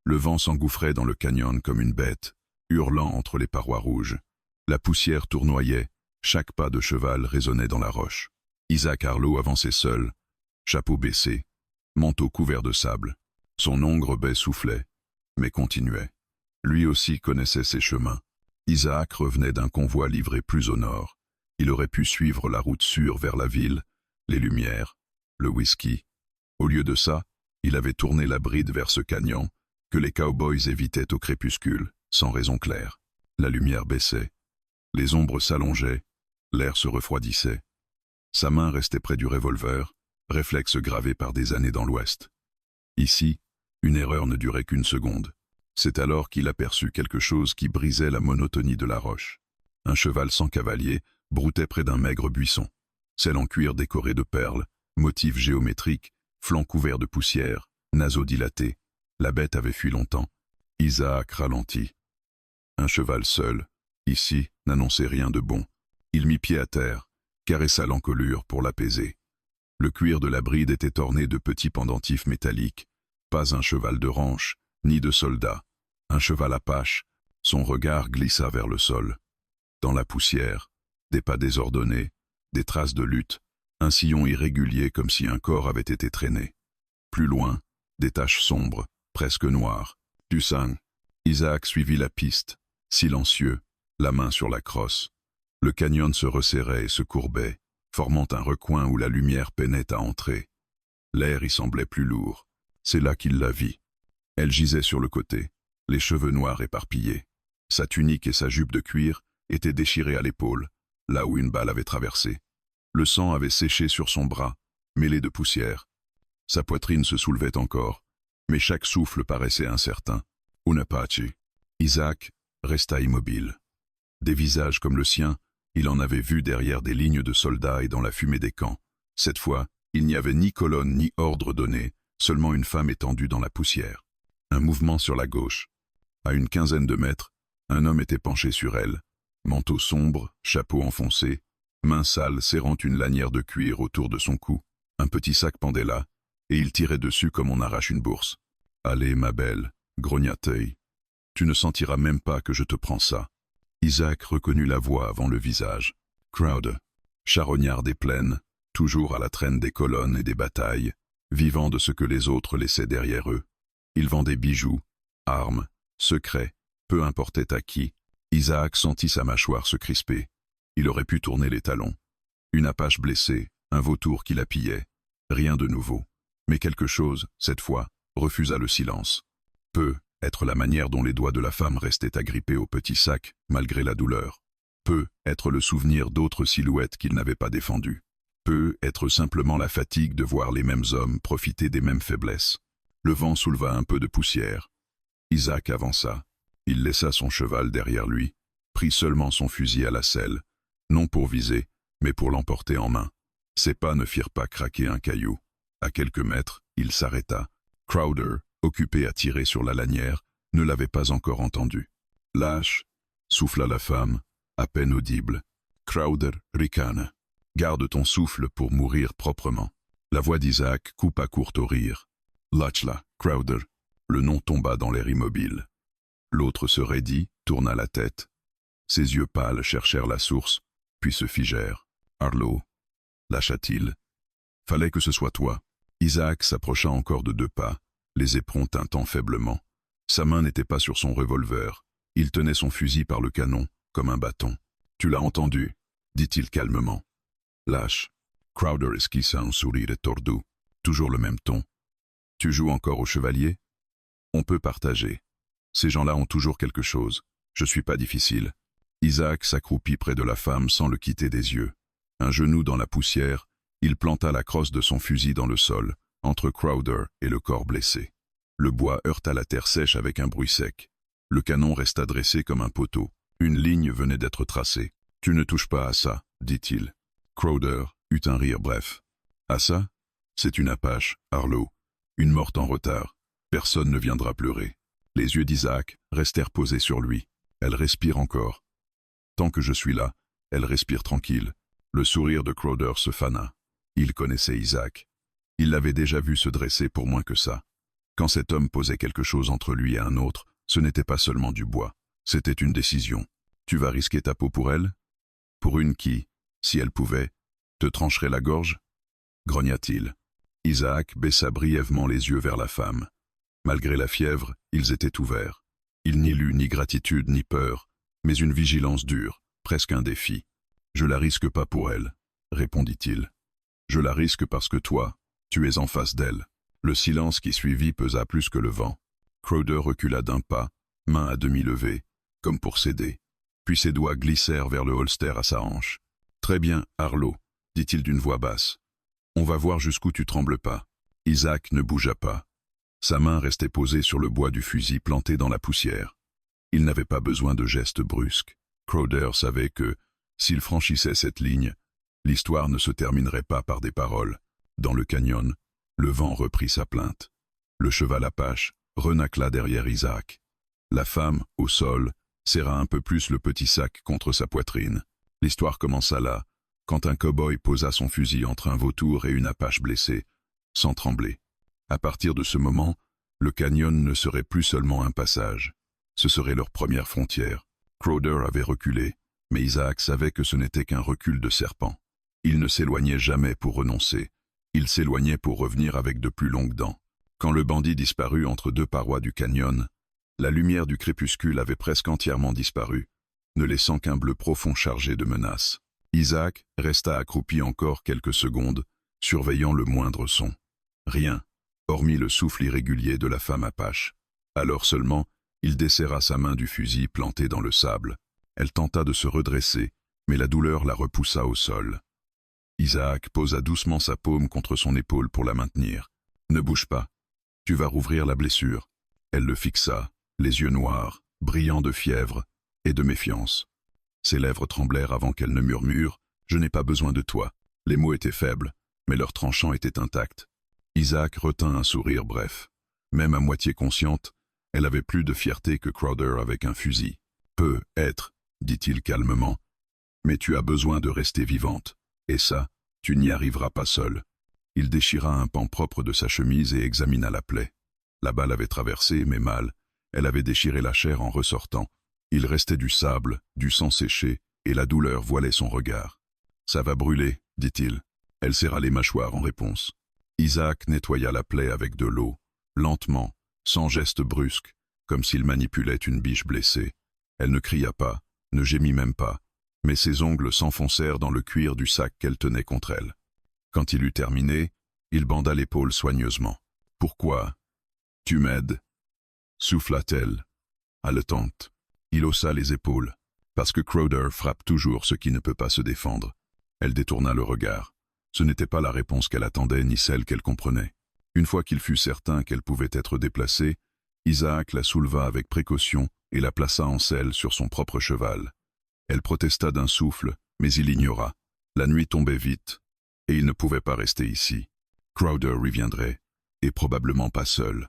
Le vent s'engouffrait dans le canyon comme une bête, hurlant entre les parois rouges. La poussière tournoyait, chaque pas de cheval résonnait dans la roche. Isaac Arlo avançait seul, chapeau baissé, manteau couvert de sable. Son ongle rebais soufflait, mais continuait. Lui aussi connaissait ses chemins. Isaac revenait d'un convoi livré plus au nord. Il aurait pu suivre la route sûre vers la ville, les lumières, le whisky. Au lieu de ça, il avait tourné la bride vers ce canyon que les cowboys évitaient au crépuscule, sans raison claire. La lumière baissait. Les ombres s'allongeaient, l'air se refroidissait. Sa main restait près du revolver, réflexe gravé par des années dans l'Ouest. Ici, une erreur ne durait qu'une seconde. C'est alors qu'il aperçut quelque chose qui brisait la monotonie de la roche. Un cheval sans cavalier broutait près d'un maigre buisson. Selle en cuir décoré de perles, motifs géométriques, flancs couverts de poussière, naseaux dilatés. La bête avait fui longtemps. Isaac ralentit. Un cheval seul, ici, n'annonçait rien de bon. Il mit pied à terre, caressa l'encolure pour l'apaiser. Le cuir de la bride était orné de petits pendentifs métalliques. Pas un cheval de ranch, ni de soldat. Un cheval apache, son regard glissa vers le sol. Dans la poussière, des pas désordonnés, des traces de lutte, un sillon irrégulier comme si un corps avait été traîné. Plus loin, des taches sombres, presque noires. Du sang. Isaac suivit la piste, silencieux, la main sur la crosse. Le canyon se resserrait et se courbait, formant un recoin où la lumière peinait à entrer. L'air y semblait plus lourd. C'est là qu'il la vit. Elle gisait sur le côté, les cheveux noirs éparpillés. Sa tunique et sa jupe de cuir étaient déchirées à l'épaule, là où une balle avait traversé. Le sang avait séché sur son bras, mêlé de poussière. Sa poitrine se soulevait encore, mais chaque souffle paraissait incertain. Un Apache. Isaac resta immobile. Des visages comme le sien, il en avait vu derrière des lignes de soldats et dans la fumée des camps. Cette fois, il n'y avait ni colonne ni ordre donné, seulement une femme étendue dans la poussière. Un mouvement sur la gauche. À une quinzaine de mètres, un homme était penché sur elle, manteau sombre, chapeau enfoncé, main sale serrant une lanière de cuir autour de son cou. Un petit sac pendait là, et il tirait dessus comme on arrache une bourse. « Allez, ma belle, grogna-t-il. Tu ne sentiras même pas que je te prends ça. » Isaac reconnut la voix avant le visage. Crowder, charognard des plaines, toujours à la traîne des colonnes et des batailles, vivant de ce que les autres laissaient derrière eux. Il vendait bijoux, armes, secrets, peu importait à qui. Isaac sentit sa mâchoire se crisper. Il aurait pu tourner les talons. Une apache blessée, un vautour qui la pillait. Rien de nouveau. Mais quelque chose, cette fois, refusa le silence. Peut être la manière dont les doigts de la femme restaient agrippés au petit sac, malgré la douleur. Peut être le souvenir d'autres silhouettes qu'il n'avait pas défendues. Peut être simplement la fatigue de voir les mêmes hommes profiter des mêmes faiblesses. Le vent souleva un peu de poussière. Isaac avança. Il laissa son cheval derrière lui, prit seulement son fusil à la selle, non pour viser, mais pour l'emporter en main. Ses pas ne firent pas craquer un caillou. À quelques mètres, il s'arrêta. Crowder, occupé à tirer sur la lanière, ne l'avait pas encore entendu. « Lâche !» souffla la femme, à peine audible. Crowder ricana. « Garde ton souffle pour mourir proprement. » La voix d'Isaac coupa court au rire. « Lâche-la, Crowder !» Le nom tomba dans l'air immobile. L'autre se raidit, tourna la tête. Ses yeux pâles cherchèrent la source, puis se figèrent. « Arlo !» lâcha-t-il. « Fallait que ce soit toi. » Isaac s'approcha encore de 2 pas, les éperons tintant faiblement. Sa main n'était pas sur son revolver. Il tenait son fusil par le canon, comme un bâton. « Tu l'as entendu ?» dit-il calmement. « Lâche. » Crowder esquissa un sourire tordu. Toujours le même ton. « Tu joues encore au chevalier ? On peut partager. Ces gens-là ont toujours quelque chose. Je suis pas difficile. » Isaac s'accroupit près de la femme sans le quitter des yeux. Un genou dans la poussière, il planta la crosse de son fusil dans le sol, entre Crowder et le corps blessé. Le bois heurta la terre sèche avec un bruit sec. Le canon resta dressé comme un poteau. Une ligne venait d'être tracée. « Tu ne touches pas à ça, » dit-il. Crowder eut un rire bref. « À ça ? C'est une apache, Arlo. Une morte en retard. Personne ne viendra pleurer. » Les yeux d'Isaac restèrent posés sur lui. Elle respire encore. Tant que je suis là, elle respire tranquille. Le sourire de Crowder se fana. Il connaissait Isaac. Il l'avait déjà vu se dresser pour moins que ça. Quand cet homme posait quelque chose entre lui et un autre, ce n'était pas seulement du bois, c'était une décision. Tu vas risquer ta peau pour elle? Pour une qui, si elle pouvait, te trancherait la gorge? Grogna-t-il. Isaac baissa brièvement les yeux vers la femme. Malgré la fièvre, ils étaient ouverts. Il n'y lut ni gratitude ni peur, mais une vigilance dure, presque un défi. « Je la risque pas pour elle, » répondit-il. « Je la risque parce que toi, tu es en face d'elle. » Le silence qui suivit pesa plus que le vent. Crowder recula d'un pas, main à demi levée, comme pour céder. Puis ses doigts glissèrent vers le holster à sa hanche. « Très bien, Arlo, » dit-il d'une voix basse. « On va voir jusqu'où tu trembles pas. » Isaac ne bougea pas. Sa main restait posée sur le bois du fusil planté dans la poussière. Il n'avait pas besoin de gestes brusques. Crowder savait que, s'il franchissait cette ligne, l'histoire ne se terminerait pas par des paroles. Dans le canyon, le vent reprit sa plainte. Le cheval Apache renâcla derrière Isaac. La femme, au sol, serra un peu plus le petit sac contre sa poitrine. L'histoire commença là, quand un cow-boy posa son fusil entre un vautour et une Apache blessée, sans trembler. À partir de ce moment, le canyon ne serait plus seulement un passage. Ce serait leur première frontière. Crowder avait reculé, mais Isaac savait que ce n'était qu'un recul de serpent. Il ne s'éloignait jamais pour renoncer. Il s'éloignait pour revenir avec de plus longues dents. Quand le bandit disparut entre deux parois du canyon, la lumière du crépuscule avait presque entièrement disparu, ne laissant qu'un bleu profond chargé de menaces. Isaac resta accroupi encore quelques secondes, surveillant le moindre son. Rien, hormis le souffle irrégulier de la femme Apache. Alors seulement, il desserra sa main du fusil planté dans le sable. Elle tenta de se redresser, mais la douleur la repoussa au sol. Isaac posa doucement sa paume contre son épaule pour la maintenir. « Ne bouge pas. Tu vas rouvrir la blessure. » Elle le fixa, les yeux noirs, brillants de fièvre et de méfiance. Ses lèvres tremblèrent avant qu'elle ne murmure « Je n'ai pas besoin de toi ». Les mots étaient faibles, mais leur tranchant était intact. Isaac retint un sourire bref. Même à moitié consciente, elle avait plus de fierté que Crowder avec un fusil. « Peut être, » dit-il calmement, « mais tu as besoin de rester vivante. Et ça, tu n'y arriveras pas seul. » Il déchira un pan propre de sa chemise et examina la plaie. La balle avait traversé, mais mal. Elle avait déchiré la chair en ressortant. Il restait du sable, du sang séché, et la douleur voilait son regard. « Ça va brûler, » dit-il. Elle serra les mâchoires en réponse. Isaac nettoya la plaie avec de l'eau, lentement, sans geste brusque, comme s'il manipulait une biche blessée. Elle ne cria pas, ne gémit même pas, mais ses ongles s'enfoncèrent dans le cuir du sac qu'elle tenait contre elle. Quand il eut terminé, il banda l'épaule soigneusement. « Pourquoi? Tu m'aides » souffla-t-elle, haletante. Il haussa les épaules. « Parce que Crowder frappe toujours ce qui ne peut pas se défendre. » Elle détourna le regard. Ce n'était pas la réponse qu'elle attendait ni celle qu'elle comprenait. Une fois qu'il fut certain qu'elle pouvait être déplacée, Isaac la souleva avec précaution et la plaça en selle sur son propre cheval. Elle protesta d'un souffle, mais il ignora. La nuit tombait vite, et il ne pouvait pas rester ici. Crowder reviendrait, et probablement pas seul.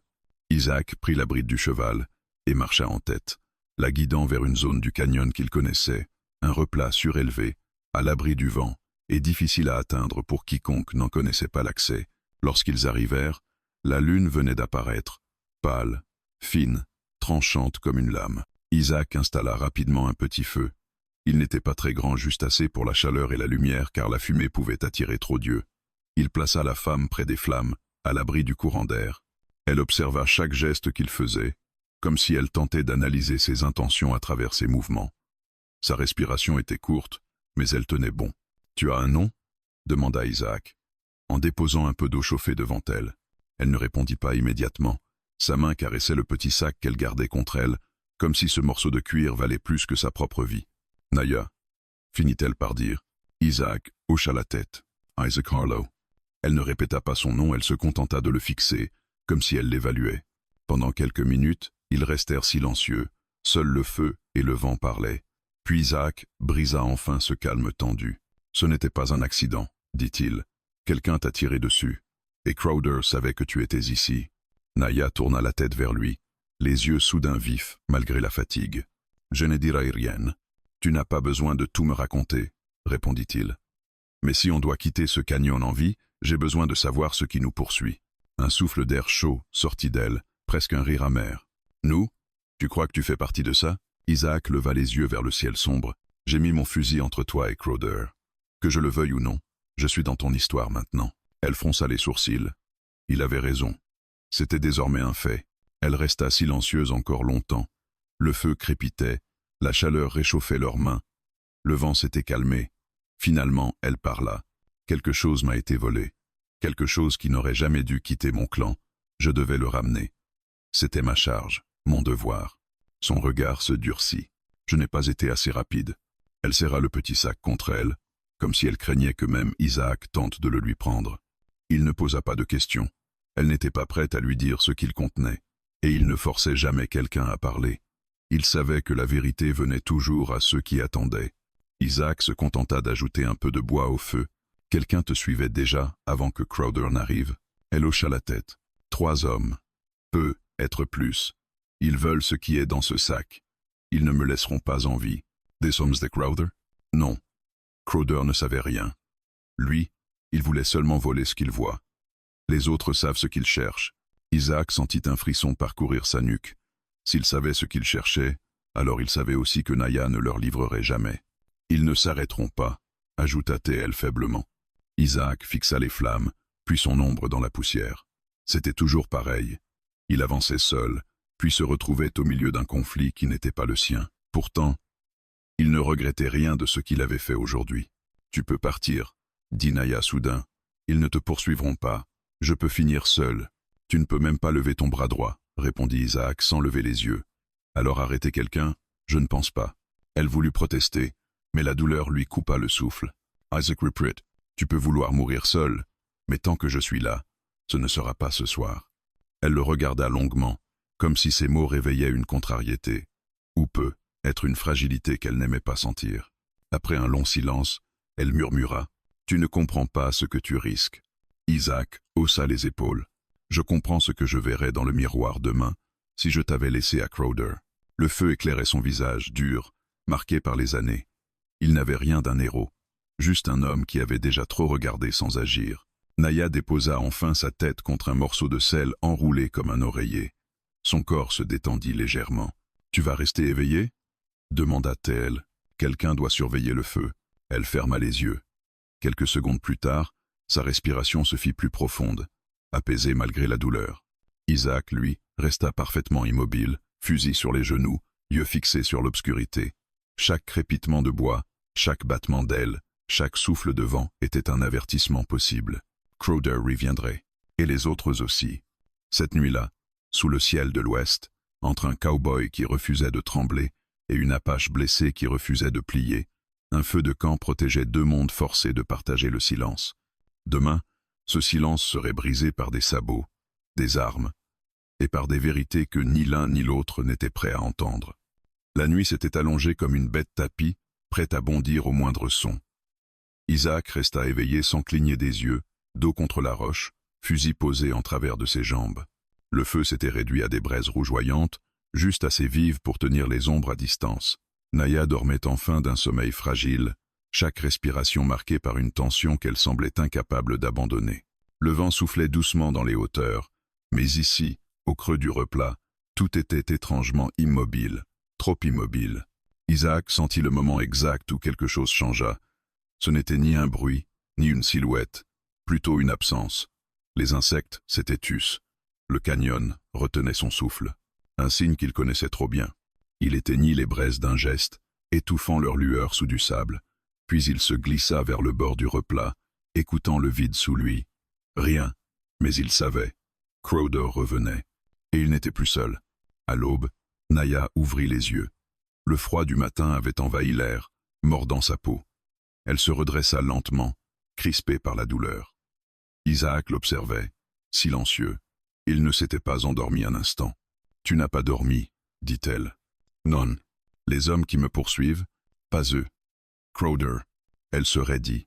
Isaac prit la bride du cheval et marcha en tête, la guidant vers une zone du canyon qu'il connaissait, un replat surélevé, à l'abri du vent, et difficile à atteindre pour quiconque n'en connaissait pas l'accès. Lorsqu'ils arrivèrent, la lune venait d'apparaître, pâle, fine, tranchante comme une lame. Isaac installa rapidement un petit feu. Il n'était pas très grand, juste assez pour la chaleur et la lumière, car la fumée pouvait attirer trop d'yeux. Il plaça la femme près des flammes, à l'abri du courant d'air. Elle observa chaque geste qu'il faisait, comme si elle tentait d'analyser ses intentions à travers ses mouvements. Sa respiration était courte, mais elle tenait bon. « Tu as un nom ?» demanda Isaac, en déposant un peu d'eau chauffée devant elle. Elle ne répondit pas immédiatement. Sa main caressait le petit sac qu'elle gardait contre elle, comme si ce morceau de cuir valait plus que sa propre vie. « Naya » finit-elle par dire. Isaac hocha la tête. « Isaac Harlow ». Elle ne répéta pas son nom, elle se contenta de le fixer, comme si elle l'évaluait. Pendant quelques minutes, ils restèrent silencieux. Seul le feu et le vent parlaient. Puis Isaac brisa enfin ce calme tendu. « Ce n'était pas un accident, » dit-il. « Quelqu'un t'a tiré dessus. Et Crowder savait que tu étais ici. » Naya tourna la tête vers lui, les yeux soudain vifs, malgré la fatigue. « Je ne dirai rien. Tu n'as pas besoin de tout me raconter, » répondit-il. « Mais si on doit quitter ce canyon en vie, j'ai besoin de savoir ce qui nous poursuit. » Un souffle d'air chaud sortit d'elle, presque un rire amer. Nous? Tu crois que tu fais partie de ça? Isaac leva les yeux vers le ciel sombre. J'ai mis mon fusil entre toi et Crowder. Que je le veuille ou non, je suis dans ton histoire maintenant. Elle fronça les sourcils. Il avait raison. C'était désormais un fait. Elle resta silencieuse encore longtemps. Le feu crépitait, la chaleur réchauffait leurs mains. Le vent s'était calmé. Finalement, elle parla. Quelque chose m'a été volé. Quelque chose qui n'aurait jamais dû quitter mon clan. Je devais le ramener. C'était ma charge, mon devoir. Son regard se durcit. Je n'ai pas été assez rapide. Elle serra le petit sac contre elle, comme si elle craignait que même Isaac tente de le lui prendre. Il ne posa pas de questions. Elle n'était pas prête à lui dire ce qu'il contenait, et il ne forçait jamais quelqu'un à parler. Il savait que la vérité venait toujours à ceux qui attendaient. Isaac se contenta d'ajouter un peu de bois au feu. Quelqu'un te suivait déjà avant que Crowder n'arrive. Elle hocha la tête. 3 hommes. Peu, être plus. Ils veulent ce qui est dans ce sac. Ils ne me laisseront pas en vie. Des hommes de Crowder? Non. Crowder ne savait rien. Lui, il voulait seulement voler ce qu'il voit. Les autres savent ce qu'ils cherchent. Isaac sentit un frisson parcourir sa nuque. S'il savait ce qu'il cherchait, alors il savait aussi que Naya ne leur livrerait jamais. Ils ne s'arrêteront pas, ajouta-t-elle faiblement. Isaac fixa les flammes, puis son ombre dans la poussière. C'était toujours pareil. Il avançait seul, puis se retrouvait au milieu d'un conflit qui n'était pas le sien. Pourtant, il ne regrettait rien de ce qu'il avait fait aujourd'hui. « Tu peux partir », dit Naya soudain. « Ils ne te poursuivront pas. Je peux finir seul. »« Tu ne peux même pas lever ton bras droit », répondit Isaac sans lever les yeux. « Alors arrêter quelqu'un? Je ne pense pas. » Elle voulut protester, mais la douleur lui coupa le souffle. « Isaac reprit, tu peux vouloir mourir seul, mais tant que je suis là, ce ne sera pas ce soir. » Elle le regarda longuement, comme si ces mots réveillaient une contrariété, ou peu, être une fragilité qu'elle n'aimait pas sentir. Après un long silence, elle murmura, « Tu ne comprends pas ce que tu risques. » Isaac haussa les épaules. « Je comprends ce que je verrais dans le miroir demain, si je t'avais laissé à Crowder. » Le feu éclairait son visage, dur, marqué par les années. Il n'avait rien d'un héros, juste un homme qui avait déjà trop regardé sans agir. Naya déposa enfin sa tête contre un morceau de sel enroulé comme un oreiller. Son corps se détendit légèrement. « Tu vas rester éveillé ?» demanda-t-elle. « Quelqu'un doit surveiller le feu. » Elle ferma les yeux. Quelques secondes plus tard, sa respiration se fit plus profonde, apaisée malgré la douleur. Isaac, lui, resta parfaitement immobile, fusil sur les genoux, yeux fixés sur l'obscurité. Chaque crépitement de bois, chaque battement d'aile, chaque souffle de vent était un avertissement possible. Crowder reviendrait, et les autres aussi. Cette nuit-là, sous le ciel de l'ouest, entre un cow-boy qui refusait de trembler et une apache blessée qui refusait de plier, un feu de camp protégeait 2 mondes forcés de partager le silence. Demain, ce silence serait brisé par des sabots, des armes, et par des vérités que ni l'un ni l'autre n'étaient prêts à entendre. La nuit s'était allongée comme une bête tapie, prête à bondir au moindre son. Isaac resta éveillé sans cligner des yeux, dos contre la roche, fusil posé en travers de ses jambes. Le feu s'était réduit à des braises rougeoyantes, juste assez vives pour tenir les ombres à distance. Naya dormait enfin d'un sommeil fragile, chaque respiration marquée par une tension qu'elle semblait incapable d'abandonner. Le vent soufflait doucement dans les hauteurs, mais ici, au creux du replat, tout était étrangement immobile, trop immobile. Isaac sentit le moment exact où quelque chose changea. Ce n'était ni un bruit, ni une silhouette, plutôt une absence. Les insectes s'étaient tus. Le canyon retenait son souffle, un signe qu'il connaissait trop bien. Il éteignit les braises d'un geste, étouffant leur lueur sous du sable, puis il se glissa vers le bord du replat, écoutant le vide sous lui. Rien, mais il savait. Crowder revenait, et il n'était plus seul. À l'aube, Naya ouvrit les yeux. Le froid du matin avait envahi l'air, mordant sa peau. Elle se redressa lentement, crispée par la douleur. Isaac l'observait, silencieux. Il ne s'était pas endormi un instant. « Tu n'as pas dormi, dit-elle. »« Non. Les hommes qui me poursuivent, pas eux. Crowder. » Elle se raidit.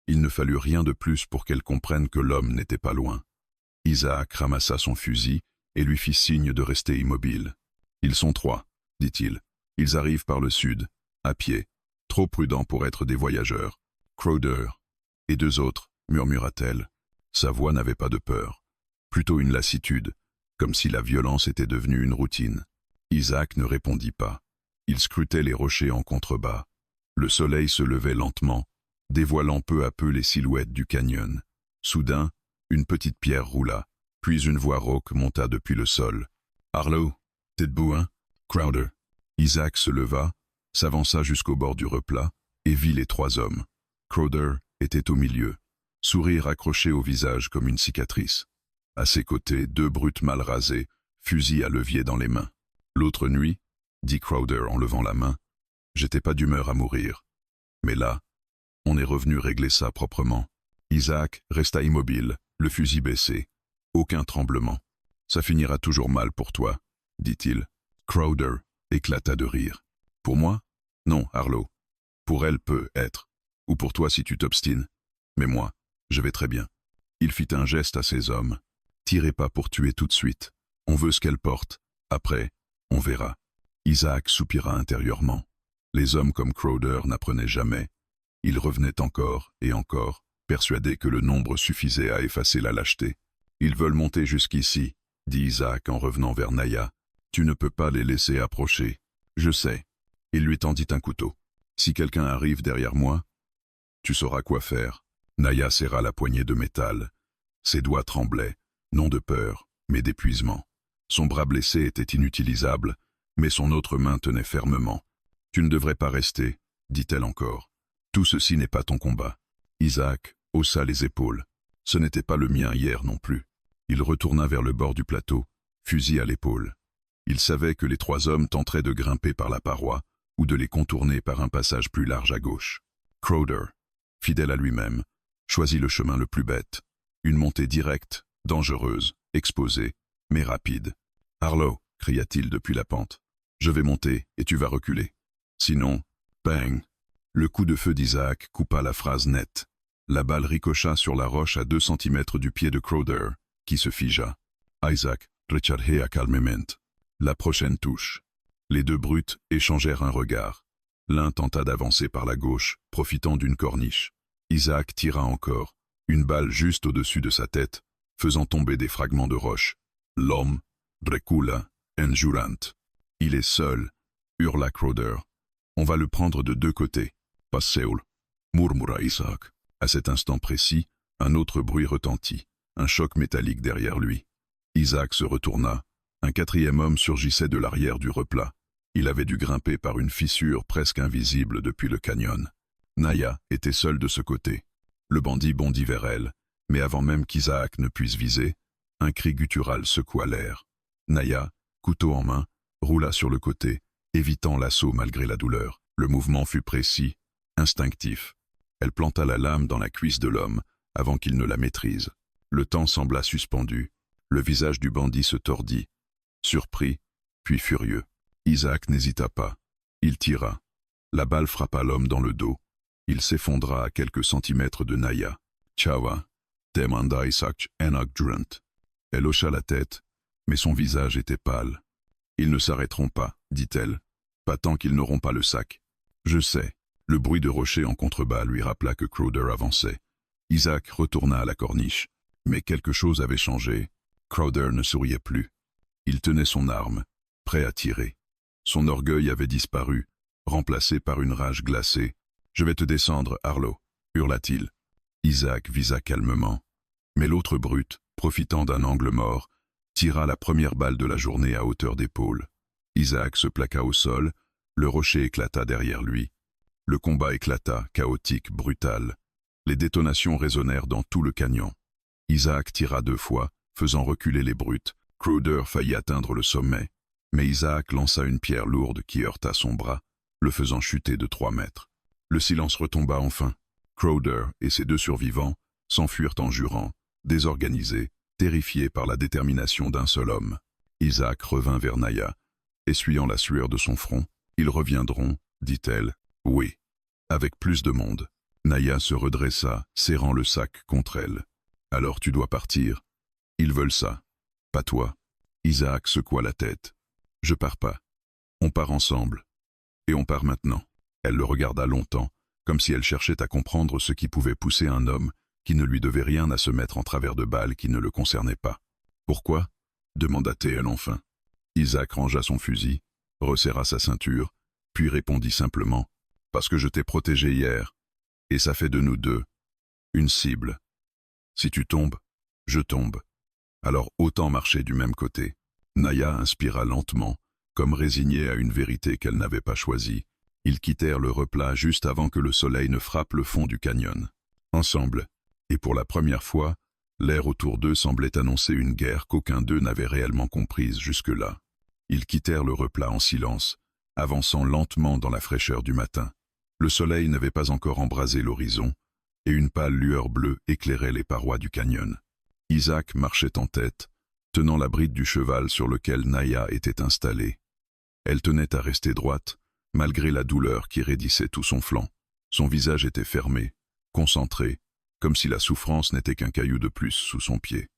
Il ne fallut rien de plus pour qu'elle comprenne que l'homme n'était pas loin. Isaac ramassa son fusil et lui fit signe de rester immobile. « Ils sont 3, dit-il. Ils arrivent par le sud, à pied, trop prudents pour être des voyageurs. Crowder. Et 2 autres, murmura-t-elle. Sa voix n'avait pas de peur, plutôt une lassitude, comme si la violence était devenue une routine. Isaac ne répondit pas. Il scrutait les rochers en contrebas. Le soleil se levait lentement, dévoilant peu à peu les silhouettes du canyon. Soudain, une petite pierre roula, puis une voix rauque monta depuis le sol. « Arlo, t'es debout, hein? Crowder. » Isaac se leva, s'avança jusqu'au bord du replat, et vit les trois hommes. Crowder était au milieu, sourire accroché au visage comme une cicatrice. À ses côtés, deux brutes mal rasées, fusil à levier dans les mains. « L'autre nuit, » dit Crowder en levant la main, « j'étais pas d'humeur à mourir. Mais là, on est revenu régler ça proprement. » Isaac resta immobile, le fusil baissé. Aucun tremblement. « Ça finira toujours mal pour toi, » dit-il. Crowder éclata de rire. « Pour moi? Non, Arlo. Pour elle peut être. Ou pour toi si tu t'obstines. Mais moi, je vais très bien. » Il fit un geste à ses hommes. « Tirez pas pour tuer tout de suite. On veut ce qu'elle porte. Après, on verra. » Isaac soupira intérieurement. Les hommes comme Crowder n'apprenaient jamais. Ils revenaient encore et encore, persuadés que le nombre suffisait à effacer la lâcheté. « Ils veulent monter jusqu'ici, » dit Isaac en revenant vers Naya. « Tu ne peux pas les laisser approcher. »« Je sais. » Il lui tendit un couteau. « Si quelqu'un arrive derrière moi, tu sauras quoi faire. » Naya serra la poignée de métal. Ses doigts tremblaient, non de peur, mais d'épuisement. Son bras blessé était inutilisable, mais son autre main tenait fermement. « Tu ne devrais pas rester, » dit-elle encore. « Tout ceci n'est pas ton combat. » Isaac haussa les épaules. Ce n'était pas le mien hier non plus. Il retourna vers le bord du plateau, fusil à l'épaule. Il savait que les trois hommes tenteraient de grimper par la paroi ou de les contourner par un passage plus large à gauche. Crowder, fidèle à lui-même, choisit le chemin le plus bête. Une montée directe, dangereuse, exposée, mais rapide. « Arlo, » cria-t-il depuis la pente, « je vais monter et tu vas reculer. Sinon, bang !» Le coup de feu d'Isaac coupa la phrase nette. La balle ricocha sur la roche à 2 centimètres du pied de Crowder, qui se figea. Isaac rechargea calmement. La prochaine touche. Les deux brutes échangèrent un regard. L'un tenta d'avancer par la gauche, profitant d'une corniche. Isaac tira encore, une balle juste au-dessus de sa tête, faisant tomber des fragments de roche. L'homme recula enjurant. « Il est seul, » hurla Crowder. « On va le prendre de 2 côtés. »« Passeul » murmura Isaac. À cet instant précis, un autre bruit retentit, un choc métallique derrière lui. Isaac se retourna. Un 4e homme surgissait de l'arrière du replat. Il avait dû grimper par une fissure presque invisible depuis le canyon. Naya était seule de ce côté. Le bandit bondit vers elle, mais avant même qu'Isaac ne puisse viser, un cri guttural secoua l'air. Naya, couteau en main, roula sur le côté, évitant l'assaut malgré la douleur. Le mouvement fut précis, instinctif. Elle planta la lame dans la cuisse de l'homme avant qu'il ne la maîtrise. Le temps sembla suspendu. Le visage du bandit se tordit, surpris, puis furieux. Isaac n'hésita pas. Il tira. La balle frappa l'homme dans le dos. Il s'effondra à quelques centimètres de Naya. « Chawa » demanda Isaac enjurant. Elle hocha la tête, mais son visage était pâle. « Ils ne s'arrêteront pas, dit-elle, pas tant qu'ils n'auront pas le sac. »« Je sais. » Le bruit de rocher en contrebas lui rappela que Crowder avançait. Isaac retourna à la corniche. Mais quelque chose avait changé. Crowder ne souriait plus. Il tenait son arme, prêt à tirer. Son orgueil avait disparu, remplacé par une rage glacée. « Je vais te descendre, Arlo » hurla-t-il. Isaac visa calmement. Mais l'autre brute, profitant d'un angle mort, tira la première balle de la journée à hauteur d'épaule. Isaac se plaqua au sol, le rocher éclata derrière lui. Le combat éclata, chaotique, brutal. Les détonations résonnèrent dans tout le canyon. Isaac tira 2 fois, faisant reculer les brutes. Crowder faillit atteindre le sommet, mais Isaac lança une pierre lourde qui heurta son bras, le faisant chuter de 3 mètres. Le silence retomba enfin. Crowder et ses 2 survivants s'enfuirent en jurant, désorganisés, terrifiés par la détermination d'un seul homme. Isaac revint vers Naya, essuyant la sueur de son front. « Ils reviendront, » dit-elle. « Oui. » Avec plus de monde. Naya se redressa, serrant le sac contre elle. « Alors tu dois partir. Ils veulent ça. Pas toi. » Isaac secoua la tête. « Je pars pas. On part ensemble. Et on part maintenant. » Elle le regarda longtemps, comme si elle cherchait à comprendre ce qui pouvait pousser un homme qui ne lui devait rien à se mettre en travers de balles qui ne le concernaient pas. « Pourquoi » demanda-t-elle enfin. Isaac rangea son fusil, resserra sa ceinture, puis répondit simplement « Parce que je t'ai protégé hier, et ça fait de nous deux une cible. Si tu tombes, je tombe. Alors autant marcher du même côté. » Naya inspira lentement, comme résignée à une vérité qu'elle n'avait pas choisie. Ils quittèrent le replat juste avant que le soleil ne frappe le fond du canyon. Ensemble, et pour la première fois, l'air autour d'eux semblait annoncer une guerre qu'aucun d'eux n'avait réellement comprise jusque-là. Ils quittèrent le replat en silence, avançant lentement dans la fraîcheur du matin. Le soleil n'avait pas encore embrasé l'horizon, et une pâle lueur bleue éclairait les parois du canyon. Isaac marchait en tête, tenant la bride du cheval sur lequel Naya était installée. Elle tenait à rester droite, malgré la douleur qui raidissait tout son flanc. Son visage était fermé, concentré, comme si la souffrance n'était qu'un caillou de plus sous son pied.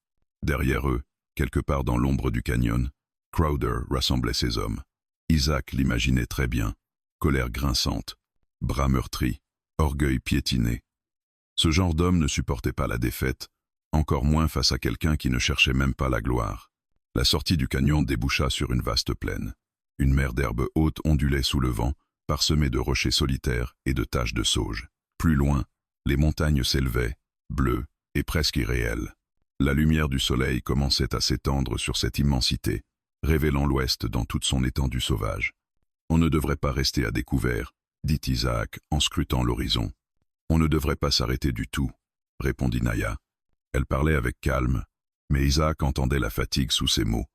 Derrière eux, quelque part dans l'ombre du canyon, Crowder rassemblait ses hommes. Isaac l'imaginait très bien, colère grinçante, bras meurtris, orgueil piétiné. Ce genre d'homme ne supportait pas la défaite, encore moins face à quelqu'un qui ne cherchait même pas la gloire. La sortie du canyon déboucha sur une vaste plaine. Une mer d'herbe haute ondulait sous le vent, parsemée de rochers solitaires et de taches de sauge. Plus loin, les montagnes s'élevaient, bleues et presque irréelles. La lumière du soleil commençait à s'étendre sur cette immensité, révélant l'ouest dans toute son étendue sauvage. « On ne devrait pas rester à découvert, » dit Isaac en scrutant l'horizon. « On ne devrait pas s'arrêter du tout, » répondit Naya. Elle parlait avec calme, mais Isaac entendait la fatigue sous ses mots.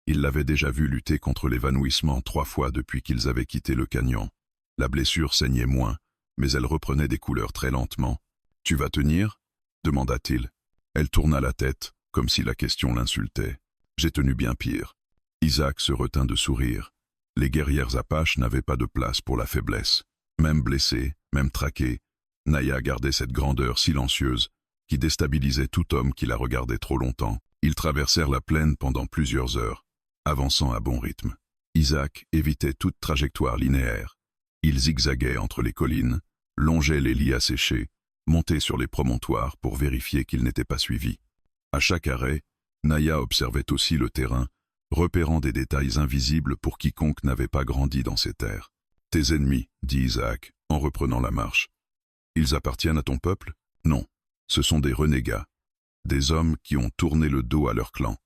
Il l'avait déjà vu lutter contre l'évanouissement 3 fois depuis qu'ils avaient quitté le canyon. La blessure saignait moins, mais elle reprenait des couleurs très lentement. « Tu vas tenir ?» demanda-t-il. Elle tourna la tête, comme si la question l'insultait. « J'ai tenu bien pire. » Isaac se retint de sourire. Les guerrières apaches n'avaient pas de place pour la faiblesse. Même blessée, même traquée, Naya gardait cette grandeur silencieuse qui déstabilisait tout homme qui la regardait trop longtemps. Ils traversèrent la plaine pendant plusieurs heures, avançant à bon rythme. Isaac évitait toute trajectoire linéaire. Il zigzaguait entre les collines, longeait les lits asséchés, montait sur les promontoires pour vérifier qu'il n'était pas suivi. À chaque arrêt, Naya observait aussi le terrain, repérant des détails invisibles pour quiconque n'avait pas grandi dans ces terres. « Tes ennemis, » dit Isaac, en reprenant la marche. « Ils appartiennent à ton peuple ? Non, ce sont des renégats, des hommes qui ont tourné le dos à leur clan.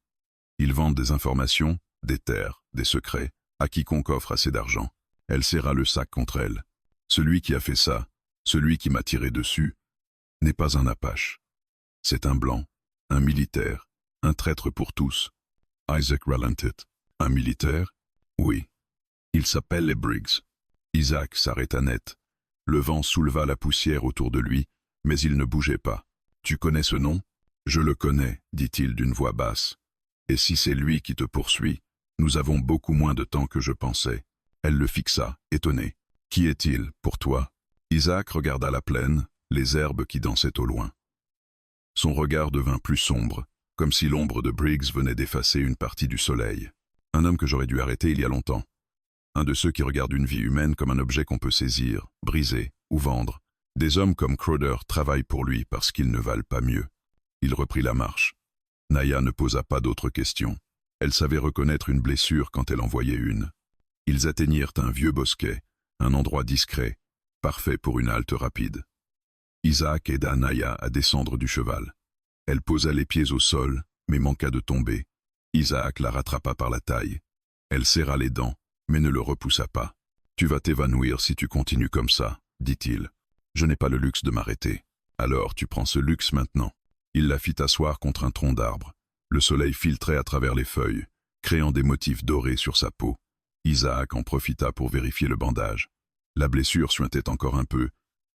Ils vendent des informations, des terres, des secrets, à quiconque offre assez d'argent. » Elle serra le sac contre elle. « Celui qui a fait ça, celui qui m'a tiré dessus, n'est pas un Apache. C'est un blanc, un militaire, un traître pour tous. » Isaac ralentit. « Un militaire ? Oui. Il s'appelle les Briggs. » Isaac s'arrêta net. Le vent souleva la poussière autour de lui, mais il ne bougeait pas. « Tu connais ce nom ? » ?»« Je le connais, » dit-il d'une voix basse. « Et si c'est lui qui te poursuit, nous avons beaucoup moins de temps que je pensais. » Elle le fixa, étonnée. « Qui est-il, pour toi ?» Isaac regarda la plaine, les herbes qui dansaient au loin. Son regard devint plus sombre, comme si l'ombre de Briggs venait d'effacer une partie du soleil. Un homme que j'aurais dû arrêter il y a longtemps. Un de ceux qui regardent une vie humaine comme un objet qu'on peut saisir, briser ou vendre. Des hommes comme Crowder travaillent pour lui parce qu'ils ne valent pas mieux. Il reprit la marche. Naya ne posa pas d'autres questions. Elle savait reconnaître une blessure quand elle en voyait une. Ils atteignirent un vieux bosquet, un endroit discret, parfait pour une halte rapide. Isaac aida Naya à descendre du cheval. Elle posa les pieds au sol, mais manqua de tomber. Isaac la rattrapa par la taille. Elle serra les dents, mais ne le repoussa pas. « Tu vas t'évanouir si tu continues comme ça, » dit-il. « Je n'ai pas le luxe de m'arrêter. Alors tu prends ce luxe maintenant. » Il la fit asseoir contre un tronc d'arbre. Le soleil filtrait à travers les feuilles, créant des motifs dorés sur sa peau. Isaac en profita pour vérifier le bandage. La blessure suintait encore un peu,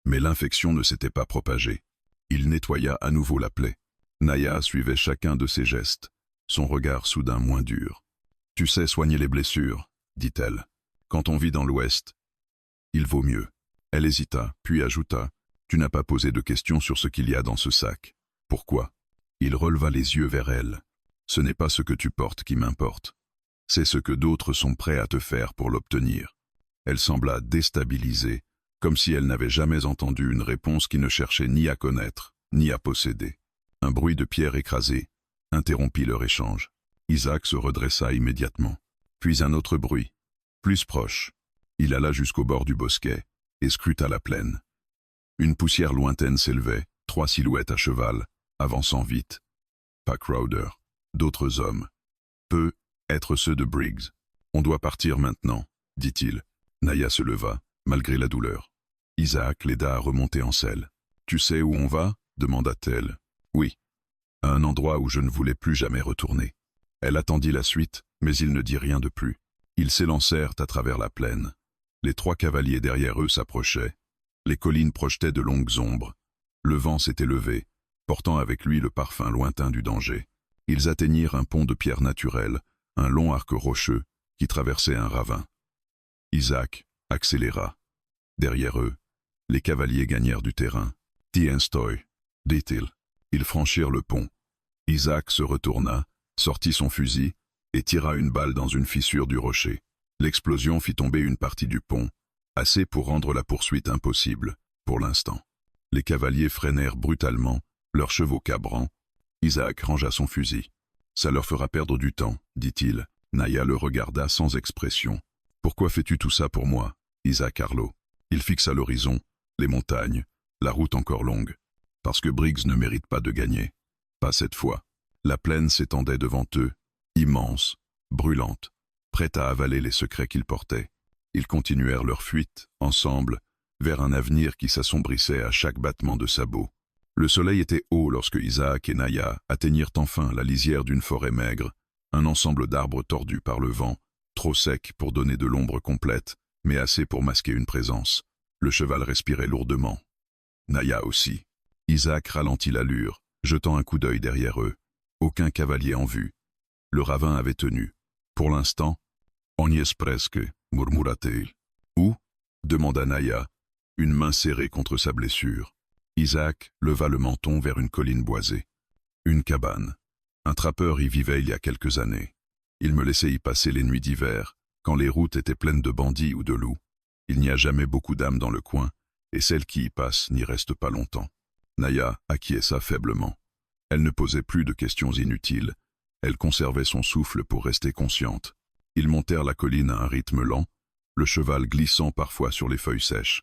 mais l'infection ne s'était pas propagée. Il nettoya à nouveau la plaie. Naya suivait chacun de ses gestes, son regard soudain moins dur. « Tu sais soigner les blessures, » dit-elle. « Quand on vit dans l'Ouest, il vaut mieux. » Elle hésita, puis ajouta, « Tu n'as pas posé de questions sur ce qu'il y a dans ce sac. » « Pourquoi ?» Il releva les yeux vers elle. « Ce n'est pas ce que tu portes qui m'importe. C'est ce que d'autres sont prêts à te faire pour l'obtenir. » Elle sembla déstabilisée, comme si elle n'avait jamais entendu une réponse qui ne cherchait ni à connaître, ni à posséder. Un bruit de pierre écrasée interrompit leur échange. Isaac se redressa immédiatement. Puis un autre bruit, plus proche. Il alla jusqu'au bord du bosquet et scruta la plaine. Une poussière lointaine s'élevait, 3 silhouettes à cheval, avançant vite. Pas Crowder, d'autres hommes. Peu être ceux de Briggs. On doit partir maintenant, dit-il. Naya se leva, malgré la douleur. Isaac l'aida à remonter en selle. Tu sais où on va? Demanda-t-elle. Oui. À un endroit où je ne voulais plus jamais retourner. Elle attendit la suite, mais il ne dit rien de plus. Ils s'élancèrent à travers la plaine. Les 3 cavaliers derrière eux s'approchaient. Les collines projetaient de longues ombres. Le vent s'était levé, portant avec lui le parfum lointain du danger. Ils atteignirent un pont de pierre naturelle, un long arc rocheux qui traversait un ravin. Isaac accéléra. Derrière eux, les cavaliers gagnèrent du terrain. « Tienstoy », dit-il. Ils franchirent le pont. Isaac se retourna, sortit son fusil et tira une balle dans une fissure du rocher. L'explosion fit tomber une partie du pont, assez pour rendre la poursuite impossible, pour l'instant. Les cavaliers freinèrent brutalement, leurs chevaux cabrant. Isaac rangea son fusil. « Ça leur fera perdre du temps, dit-il. » Naya le regarda sans expression. « Pourquoi fais-tu tout ça pour moi, Isaac Arlo ?» Il fixa l'horizon, les montagnes, la route encore longue. Parce que Briggs ne mérite pas de gagner. Pas cette fois. La plaine s'étendait devant eux, immense, brûlante, prête à avaler les secrets qu'ils portaient. Ils continuèrent leur fuite, ensemble, vers un avenir qui s'assombrissait à chaque battement de sabot. Le soleil était haut lorsque Isaac et Naya atteignirent enfin la lisière d'une forêt maigre, un ensemble d'arbres tordus par le vent, trop secs pour donner de l'ombre complète, mais assez pour masquer une présence. Le cheval respirait lourdement. Naya aussi. Isaac ralentit l'allure, jetant un coup d'œil derrière eux. Aucun cavalier en vue. Le ravin avait tenu. Pour l'instant, on y est presque, murmura-t-il. Où? Demanda Naya, une main serrée contre sa blessure. Isaac leva le menton vers une colline boisée. Une cabane. Un trappeur y vivait il y a quelques années. Il me laissait y passer les nuits d'hiver, quand les routes étaient pleines de bandits ou de loups. Il n'y a jamais beaucoup d'âmes dans le coin, et celles qui y passent n'y restent pas longtemps. Naya acquiesça faiblement. Elle ne posait plus de questions inutiles. Elle conservait son souffle pour rester consciente. Ils montèrent la colline à un rythme lent, le cheval glissant parfois sur les feuilles sèches.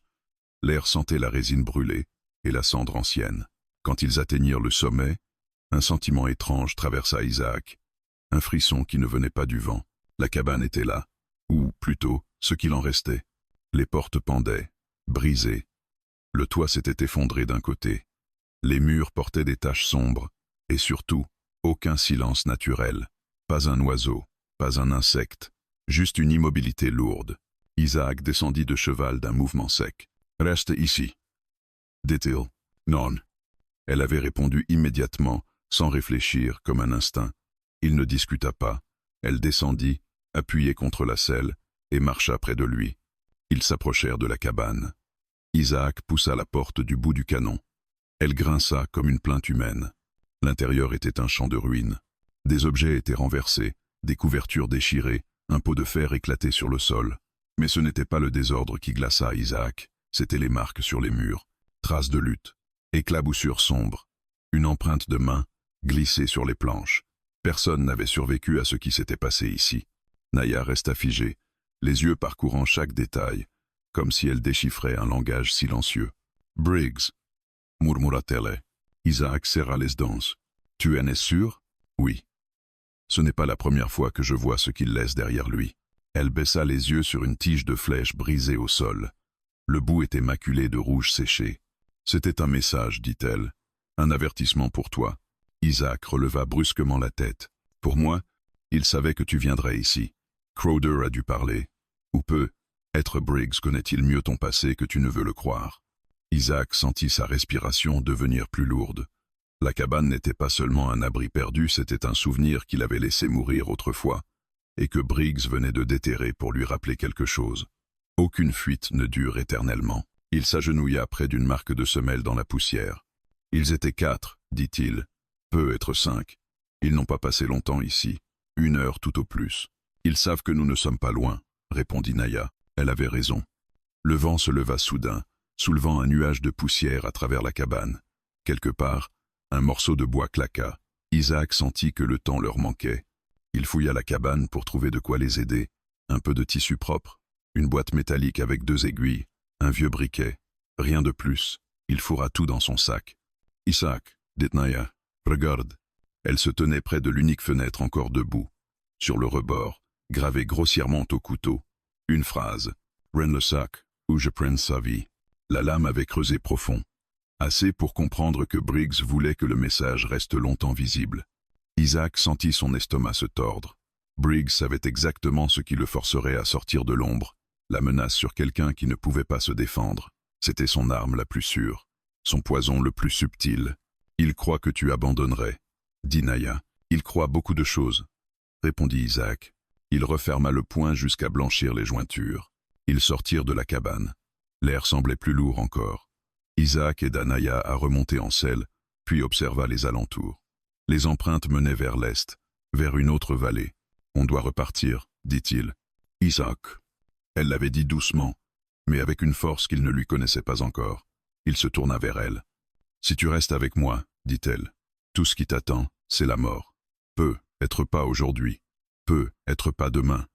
L'air sentait la résine brûlée et la cendre ancienne. Quand ils atteignirent le sommet, un sentiment étrange traversa Isaac. Un frisson qui ne venait pas du vent. La cabane était là, ou plutôt, ce qu'il en restait. Les portes pendaient, brisées. Le toit s'était effondré d'un côté. Les murs portaient des taches sombres, et surtout, aucun silence naturel. Pas un oiseau, pas un insecte, juste une immobilité lourde. Isaac descendit de cheval d'un mouvement sec. « Reste ici. » dit-il. « Non. » Elle avait répondu immédiatement, sans réfléchir, comme un instinct. Il ne discuta pas. Elle descendit, appuyée contre la selle, et marcha près de lui. Ils s'approchèrent de la cabane. Isaac poussa la porte du bout du canon. Elle grinça comme une plainte humaine. L'intérieur était un champ de ruines. Des objets étaient renversés, des couvertures déchirées, un pot de fer éclaté sur le sol. Mais ce n'était pas le désordre qui glaça Isaac, c'étaient les marques sur les murs, traces de lutte, éclaboussures sombres, une empreinte de main glissée sur les planches. Personne n'avait survécu à ce qui s'était passé ici. Naya resta figée, les yeux parcourant chaque détail, comme si elle déchiffrait un langage silencieux. « Briggs » murmura-t-elle. Isaac serra les dents. « Tu en es sûr? »« Oui. » « Ce n'est pas la première fois que je vois ce qu'il laisse derrière lui. » Elle baissa les yeux sur une tige de flèche brisée au sol. Le bout était maculé de rouge séché. « C'était un message, dit-elle. Un avertissement pour toi. » Isaac releva brusquement la tête. « Pour moi, il savait que tu viendrais ici. Crowder a dû parler. Ou peu. Être Briggs connaît-il mieux ton passé que tu ne veux le croire. » Isaac sentit sa respiration devenir plus lourde. La cabane n'était pas seulement un abri perdu, c'était un souvenir qu'il avait laissé mourir autrefois, et que Briggs venait de déterrer pour lui rappeler quelque chose. Aucune fuite ne dure éternellement. Il s'agenouilla près d'une marque de semelle dans la poussière. « Ils étaient 4, dit-il. Peut être 5. Ils n'ont pas passé longtemps ici. 1 heure tout au plus. Ils savent que nous ne sommes pas loin, répondit Naya. Elle avait raison. Le vent se leva soudain, soulevant un nuage de poussière à travers la cabane. Quelque part, un morceau de bois claqua. Isaac sentit que le temps leur manquait. Il fouilla la cabane pour trouver de quoi les aider, un peu de tissu propre, une boîte métallique avec 2 aiguilles, un vieux briquet, rien de plus, il fourra tout dans son sac. « Isaac, dit Naya, regarde. » Elle se tenait près de l'unique fenêtre encore debout. Sur le rebord, gravé grossièrement au couteau, une phrase « Rends le sac, ou je prends sa vie ». La lame avait creusé profond. Assez pour comprendre que Briggs voulait que le message reste longtemps visible. Isaac sentit son estomac se tordre. Briggs savait exactement ce qui le forcerait à sortir de l'ombre, la menace sur quelqu'un qui ne pouvait pas se défendre. C'était son arme la plus sûre, son poison le plus subtil. « Il croit que tu abandonnerais, » dit Naya. « Il croit beaucoup de choses, » répondit Isaac. Il referma le poing jusqu'à blanchir les jointures. Ils sortirent de la cabane. L'air semblait plus lourd encore. Isaac aida Naya à remonter en selle, puis observa les alentours. Les empreintes menaient vers l'est, vers une autre vallée. « On doit repartir, » dit-il. « Isaac. » Elle l'avait dit doucement, mais avec une force qu'il ne lui connaissait pas encore. Il se tourna vers elle. « Si tu restes avec moi, » dit-elle, « tout ce qui t'attend, c'est la mort. Peut être pas aujourd'hui, peut être pas demain,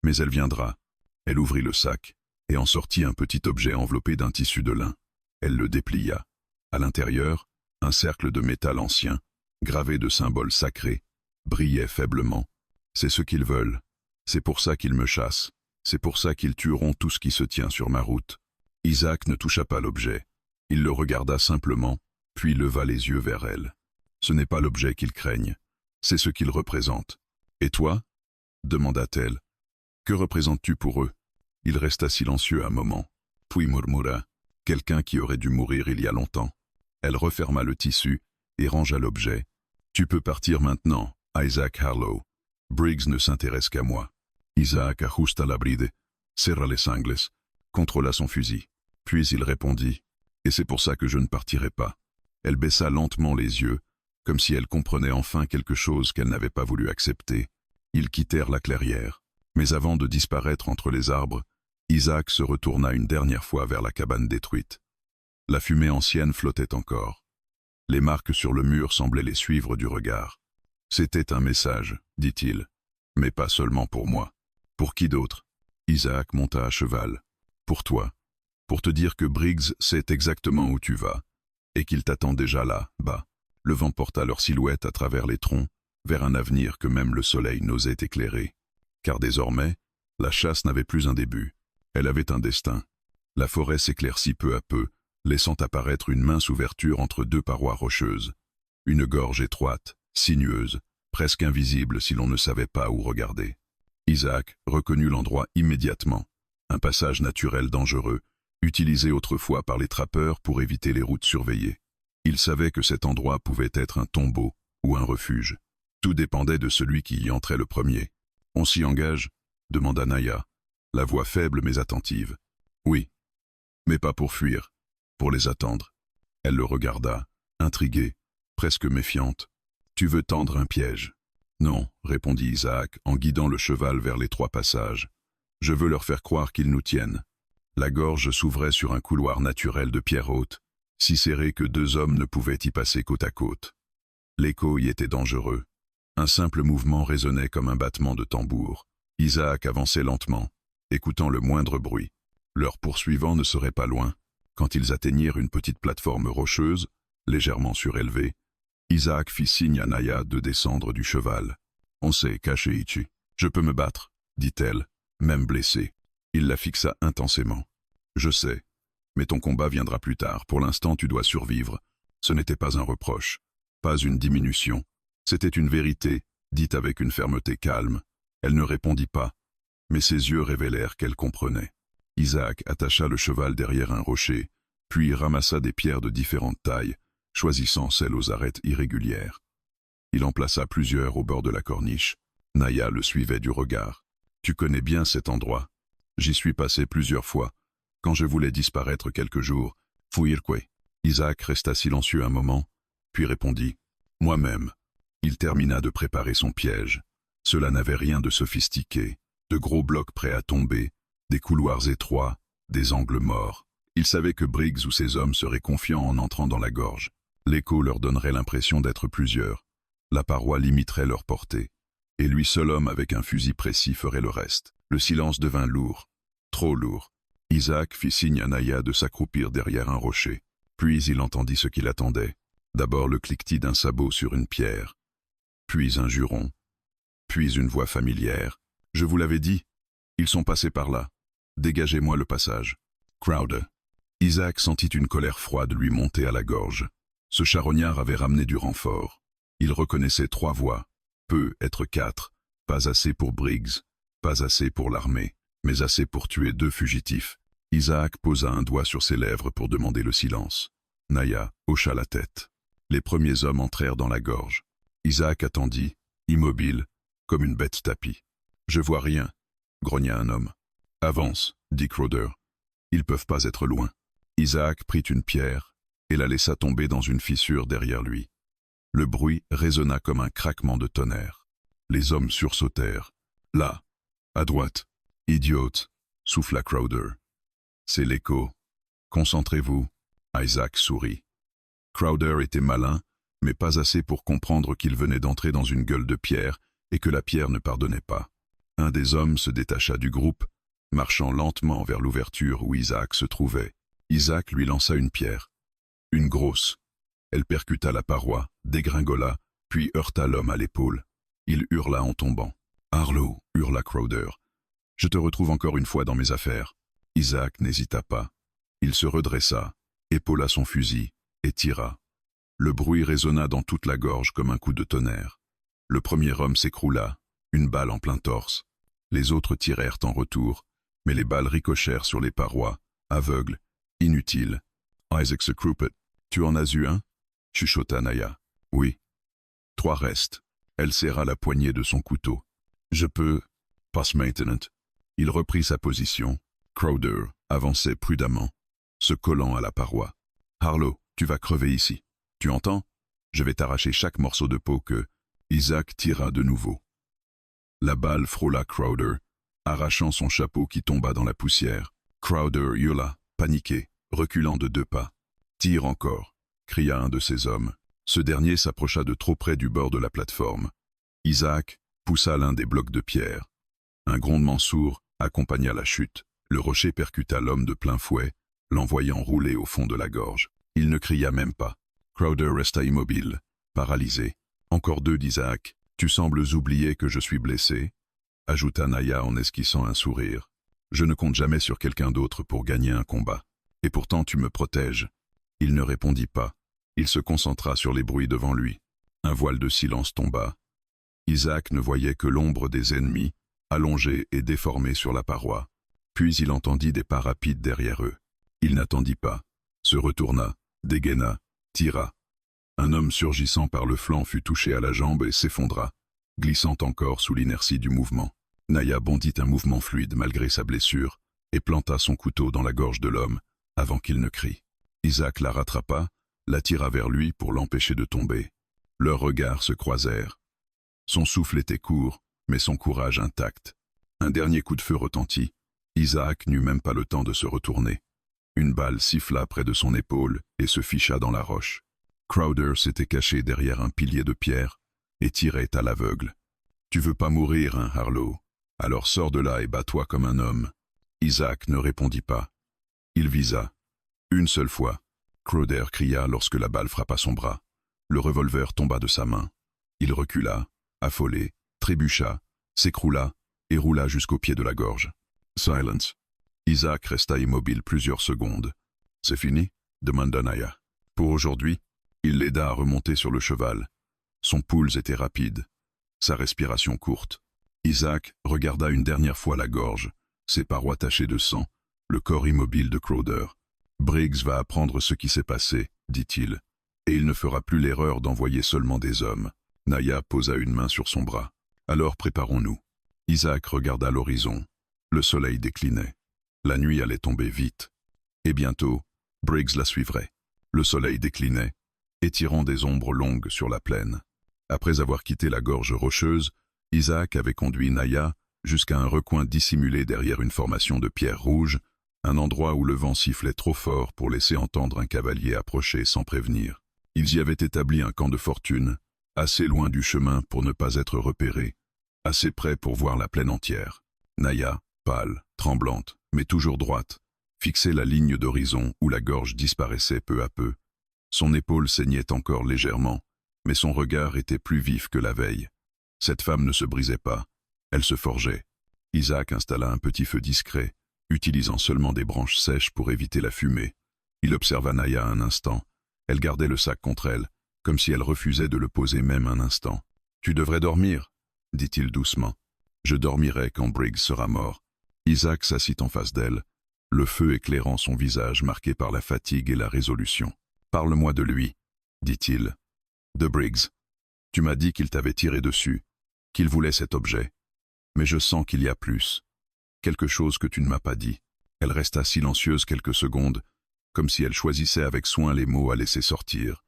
mais elle viendra. » Elle ouvrit le sac et en sortit un petit objet enveloppé d'un tissu de lin. Elle le déplia. À l'intérieur, un cercle de métal ancien, gravé de symboles sacrés, brillait faiblement. « C'est ce qu'ils veulent. C'est pour ça qu'ils me chassent. C'est pour ça qu'ils tueront tout ce qui se tient sur ma route. » Isaac ne toucha pas l'objet. Il le regarda simplement, puis leva les yeux vers elle. « Ce n'est pas l'objet qu'ils craignent. C'est ce qu'il représente. »« Et toi ?» demanda-t-elle. « Que représentes-tu pour eux ?» Il resta silencieux un moment, puis murmura. « Quelqu'un qui aurait dû mourir il y a longtemps. » Elle referma le tissu et rangea l'objet. « Tu peux partir maintenant, Isaac Harlow. Briggs ne s'intéresse qu'à moi. » Isaac ajusta la bride, serra les sangles, contrôla son fusil. Puis il répondit « Et c'est pour ça que je ne partirai pas. » Elle baissa lentement les yeux, comme si elle comprenait enfin quelque chose qu'elle n'avait pas voulu accepter. Ils quittèrent la clairière. Mais avant de disparaître entre les arbres, Isaac se retourna une dernière fois vers la cabane détruite. La fumée ancienne flottait encore. Les marques sur le mur semblaient les suivre du regard. « C'était un message, » dit-il, « mais pas seulement pour moi. Pour qui d'autre ?» Isaac monta à cheval. « Pour toi. Pour te dire que Briggs sait exactement où tu vas, et qu'il t'attend déjà là, bas. » Le vent porta leur silhouette à travers les troncs, vers un avenir que même le soleil n'osait éclairer. Car désormais, la chasse n'avait plus un début. Elle avait un destin. La forêt s'éclaircit peu à peu, laissant apparaître une mince ouverture entre 2 parois rocheuses. Une gorge étroite, sinueuse, presque invisible si l'on ne savait pas où regarder. Isaac reconnut l'endroit immédiatement. Un passage naturel dangereux, utilisé autrefois par les trappeurs pour éviter les routes surveillées. Il savait que cet endroit pouvait être un tombeau ou un refuge. Tout dépendait de celui qui y entrait le premier. « On s'y engage ?» demanda Naya, la voix faible mais attentive. « Oui, mais pas pour fuir, pour les attendre. » Elle le regarda, intriguée, presque méfiante. « Tu veux tendre un piège ?» « Non, » répondit Isaac en guidant le cheval vers les 3 passages. « Je veux leur faire croire qu'ils nous tiennent. » La gorge s'ouvrait sur un couloir naturel de pierre haute, si serré que 2 hommes ne pouvaient y passer côte à côte. L'écho y était dangereux. Un simple mouvement résonnait comme un battement de tambour. Isaac avançait lentement, écoutant le moindre bruit. Leurs poursuivants ne seraient pas loin. Quand ils atteignirent une petite plateforme rocheuse, légèrement surélevée, Isaac fit signe à Naya de descendre du cheval. « On s'est caché ici. Je peux me battre, » dit-elle, même blessée. Il la fixa intensément. « Je sais, mais ton combat viendra plus tard. Pour l'instant, tu dois survivre. » Ce n'était pas un reproche, pas une diminution. C'était une vérité, dite avec une fermeté calme. Elle ne répondit pas, mais ses yeux révélèrent qu'elle comprenait. Isaac attacha le cheval derrière un rocher, puis ramassa des pierres de différentes tailles, choisissant celles aux arêtes irrégulières. Il en plaça plusieurs au bord de la corniche. Naya le suivait du regard. « Tu connais bien cet endroit. J'y suis passé plusieurs fois, quand je voulais disparaître quelques jours. Fuirque. » Isaac resta silencieux un moment, puis répondit « Moi-même. » Il termina de préparer son piège. Cela n'avait rien de sophistiqué. De gros blocs prêts à tomber, des couloirs étroits, des angles morts. Il savait que Briggs ou ses hommes seraient confiants en entrant dans la gorge. L'écho leur donnerait l'impression d'être plusieurs. La paroi limiterait leur portée. et lui seul homme avec un fusil précis ferait le reste. Le silence devint lourd, trop lourd. Isaac fit signe à Naya de s'accroupir derrière un rocher. Puis il entendit ce qui l'attendait. D'abord le cliquetis d'un sabot sur une pierre, puis un juron, puis une voix familière. « Je vous l'avais dit, ils sont passés par là. Dégagez-moi le passage. » Crowder. Isaac sentit une colère froide lui monter à la gorge. Ce charognard avait ramené du renfort. Il reconnaissait 3 voix. Peut être 4. Pas assez pour Briggs, pas assez pour l'armée, mais assez pour tuer 2 fugitifs. Isaac posa un doigt sur ses lèvres pour demander le silence. Naya hocha la tête. Les premiers hommes entrèrent dans la gorge. Isaac attendit, immobile, comme une bête tapie. « Je vois rien », grogna un homme. « Avance », dit Crowder. « Ils peuvent pas être loin. » Isaac prit une pierre et la laissa tomber dans une fissure derrière lui. Le bruit résonna comme un craquement de tonnerre. Les hommes sursautèrent. « Là, à droite. »« Idiote », souffla Crowder. « C'est l'écho. Concentrez-vous. » Isaac sourit. Crowder était malin, mais pas assez pour comprendre qu'il venait d'entrer dans une gueule de pierre et que la pierre ne pardonnait pas. Un des hommes se détacha du groupe, marchant lentement vers l'ouverture où Isaac se trouvait. Isaac lui lança une pierre. Une grosse. Elle percuta la paroi, dégringola, puis heurta l'homme à l'épaule. Il hurla en tombant. « Harlow » hurla Crowder. « Je te retrouve encore une fois dans mes affaires. » Isaac n'hésita pas. Il se redressa, épaula son fusil et tira. Le bruit résonna dans toute la gorge comme un coup de tonnerre. Le premier homme s'écroula, une balle en plein torse. Les autres tirèrent en retour, mais les balles ricochèrent sur les parois, aveugles, inutiles. Isaac se croupit. « Tu en as eu un » chuchota Naya. « Oui. 3 restent. » Elle serra la poignée de son couteau. « Je peux... » Passe maintenant. Il reprit sa position. Crowder avançait prudemment, se collant à la paroi. « Harlow, tu vas crever ici. Tu entends? Je vais t'arracher chaque morceau de peau que... » Isaac tira de nouveau. La balle frôla Crowder, arrachant son chapeau qui tomba dans la poussière. Crowder hurla, paniqué, reculant de 2 pas. « Tire encore !» cria un de ses hommes. Ce dernier s'approcha de trop près du bord de la plateforme. Isaac poussa l'un des blocs de pierre. Un grondement sourd accompagna la chute. Le rocher percuta l'homme de plein fouet, l'envoyant rouler au fond de la gorge. Il ne cria même pas. Crowder resta immobile, paralysé. « Encore 2 d'Isaac. Tu sembles oublier que je suis blessé » ajouta Naya en esquissant un sourire. « Je ne compte jamais sur quelqu'un d'autre pour gagner un combat. Et pourtant tu me protèges. » Il ne répondit pas. Il se concentra sur les bruits devant lui. Un voile de silence tomba. Isaac ne voyait que l'ombre des ennemis, allongée et déformée sur la paroi. Puis il entendit des pas rapides derrière eux. Il n'attendit pas, se retourna, dégaina, tira. Un homme surgissant par le flanc fut touché à la jambe et s'effondra, glissant encore sous l'inertie du mouvement. Naya bondit un mouvement fluide malgré sa blessure et planta son couteau dans la gorge de l'homme avant qu'il ne crie. Isaac la rattrapa, l'attira vers lui pour l'empêcher de tomber. Leurs regards se croisèrent. Son souffle était court, mais son courage intact. Un dernier coup de feu retentit. Isaac n'eut même pas le temps de se retourner. Une balle siffla près de son épaule et se ficha dans la roche. Crowder s'était caché derrière un pilier de pierre et tirait à l'aveugle. « Tu veux pas mourir, hein, Harlow? Alors sors de là et bats-toi comme un homme. » Isaac ne répondit pas. Il visa. Une seule fois. Crowder cria lorsque la balle frappa son bras. Le revolver tomba de sa main. Il recula, affolé, trébucha, s'écroula et roula jusqu'au pied de la gorge. Silence. Isaac resta immobile plusieurs secondes. « C'est fini ?» demanda Naya. Pour aujourd'hui, il l'aida à remonter sur le cheval. Son pouls était rapide, sa respiration courte. Isaac regarda une dernière fois la gorge, ses parois tachées de sang, le corps immobile de Crowder. « Briggs va apprendre ce qui s'est passé, dit-il, et il ne fera plus l'erreur d'envoyer seulement des hommes. » Naya posa une main sur son bras. « Alors préparons-nous. » Isaac regarda l'horizon. Le soleil déclinait. La nuit allait tomber vite. Et bientôt, Briggs la suivrait. Le soleil déclinait, étirant des ombres longues sur la plaine. Après avoir quitté la gorge rocheuse, Isaac avait conduit Naya jusqu'à un recoin dissimulé derrière une formation de pierres rouges, un endroit où le vent sifflait trop fort pour laisser entendre un cavalier approcher sans prévenir. Ils y avaient établi un camp de fortune, assez loin du chemin pour ne pas être repérés, assez près pour voir la plaine entière. Naya, pâle, tremblante, mais toujours droite, fixait la ligne d'horizon où la gorge disparaissait peu à peu. Son épaule saignait encore légèrement, mais son regard était plus vif que la veille. Cette femme ne se brisait pas, elle se forgeait. Isaac installa un petit feu discret, utilisant seulement des branches sèches pour éviter la fumée. Il observa Naya un instant. Elle gardait le sac contre elle, comme si elle refusait de le poser même un instant. « Tu devrais dormir, » dit-il doucement. « Je dormirai quand Briggs sera mort. » Isaac s'assit en face d'elle, le feu éclairant son visage marqué par la fatigue et la résolution. « Parle-moi de lui, » dit-il. « De Briggs. Tu m'as dit qu'il t'avait tiré dessus, qu'il voulait cet objet. Mais je sens qu'il y a plus. Quelque chose que tu ne m'as pas dit. » Elle resta silencieuse quelques secondes, comme si elle choisissait avec soin les mots à laisser sortir.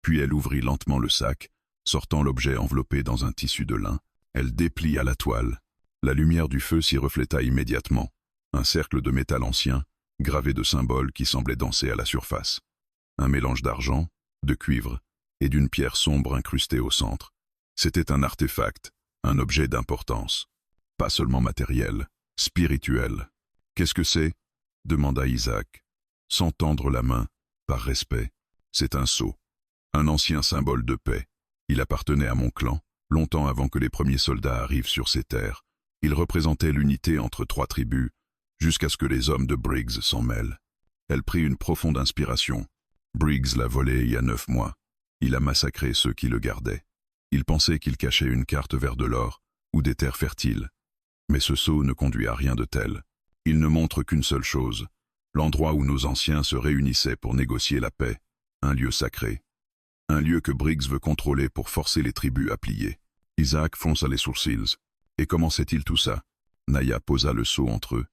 Puis elle ouvrit lentement le sac, sortant l'objet enveloppé dans un tissu de lin. Elle déplia la toile. La lumière du feu s'y refléta immédiatement. Un cercle de métal ancien, gravé de symboles qui semblaient danser à la surface. Un mélange d'argent, de cuivre et d'une pierre sombre incrustée au centre. C'était un artefact, un objet d'importance. Pas seulement matériel, spirituel. « Qu'est-ce que c'est » demanda Isaac, sans tendre la main, par respect. « C'est un sceau, un ancien symbole de paix. Il appartenait à mon clan, longtemps avant que les premiers soldats arrivent sur ces terres. Il représentait l'unité entre 3 tribus, jusqu'à ce que les hommes de Briggs s'en mêlent. » Elle prit une profonde inspiration. Briggs l'a volé il y a 9 mois. Il a massacré ceux qui le gardaient. Il pensait qu'il cachait une carte vers de l'or, ou des terres fertiles. Mais ce sceau ne conduit à rien de tel. Il ne montre qu'une seule chose, l'endroit où nos anciens se réunissaient pour négocier la paix, un lieu sacré. Un lieu que Briggs veut contrôler pour forcer les tribus à plier. Isaac fronça les sourcils. Et comment sait-il tout ça? Naya posa le seau entre eux,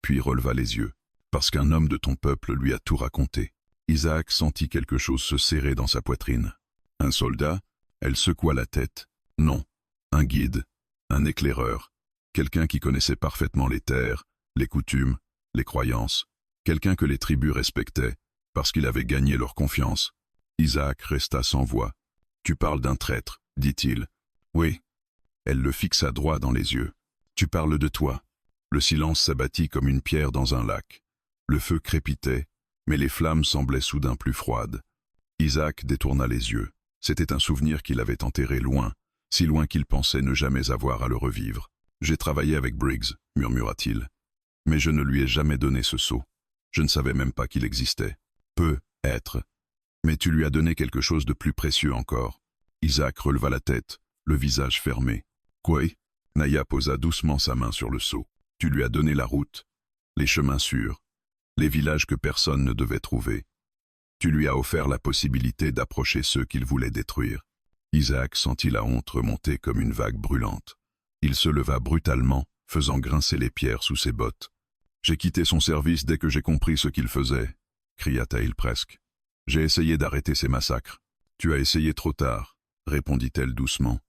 puis releva les yeux. Parce qu'un homme de ton peuple lui a tout raconté. Isaac sentit quelque chose se serrer dans sa poitrine. Un soldat? Elle secoua la tête. Non. Un guide, un éclaireur, quelqu'un qui connaissait parfaitement les terres, les coutumes, les croyances, quelqu'un que les tribus respectaient, parce qu'il avait gagné leur confiance. Isaac resta sans voix. « Tu parles d'un traître, » dit-il. « Oui. » Elle le fixa droit dans les yeux. « Tu parles de toi. » Le silence s'abattit comme une pierre dans un lac. Le feu crépitait, mais les flammes semblaient soudain plus froides. Isaac détourna les yeux. C'était un souvenir qu'il avait enterré loin, si loin qu'il pensait ne jamais avoir à le revivre. « J'ai travaillé avec Briggs, » murmura-t-il. « Mais je ne lui ai jamais donné ce sceau. Je ne savais même pas qu'il existait. Peut être. Mais tu lui as donné quelque chose de plus précieux encore. » Isaac releva la tête, le visage fermé. « Quoi ?» Naya posa doucement sa main sur le sceau. « Tu lui as donné la route, les chemins sûrs, les villages que personne ne devait trouver. Tu lui as offert la possibilité d'approcher ceux qu'il voulait détruire. » Isaac sentit la honte remonter comme une vague brûlante. Il se leva brutalement, faisant grincer les pierres sous ses bottes. « J'ai quitté son service dès que j'ai compris ce qu'il faisait, » cria-t-il presque. « J'ai essayé d'arrêter ces massacres. »« Tu as essayé trop tard, » répondit-elle doucement.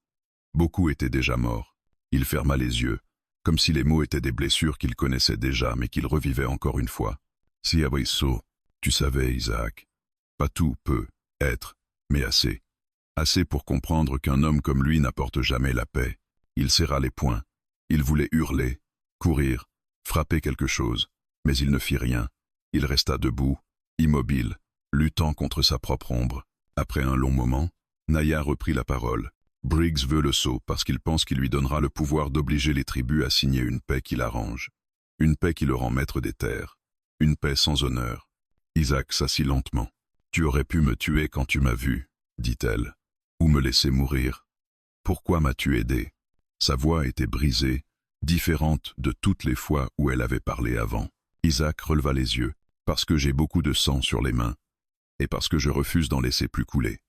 Beaucoup étaient déjà morts. Il ferma les yeux, comme si les mots étaient des blessures qu'il connaissait déjà mais qu'il revivait encore une fois. « Si abrisso, tu savais, Isaac. Pas tout peut être, mais assez. Assez pour comprendre qu'un homme comme lui n'apporte jamais la paix. » Il serra les poings. Il voulait hurler, courir, frapper quelque chose, mais il ne fit rien. Il resta debout, immobile, luttant contre sa propre ombre. Après un long moment, Naya reprit la parole. Briggs veut le sceau parce qu'il pense qu'il lui donnera le pouvoir d'obliger les tribus à signer une paix qui l'arrange. Une paix qui le rend maître des terres. Une paix sans honneur. Isaac s'assit lentement. « Tu aurais pu me tuer quand tu m'as vu, » dit-elle. « Ou me laisser mourir. Pourquoi m'as-tu aidé ?» Sa voix était brisée, différente de toutes les fois où elle avait parlé avant. Isaac releva les yeux. « Parce que j'ai beaucoup de sang sur les mains. Et parce que je refuse d'en laisser plus couler.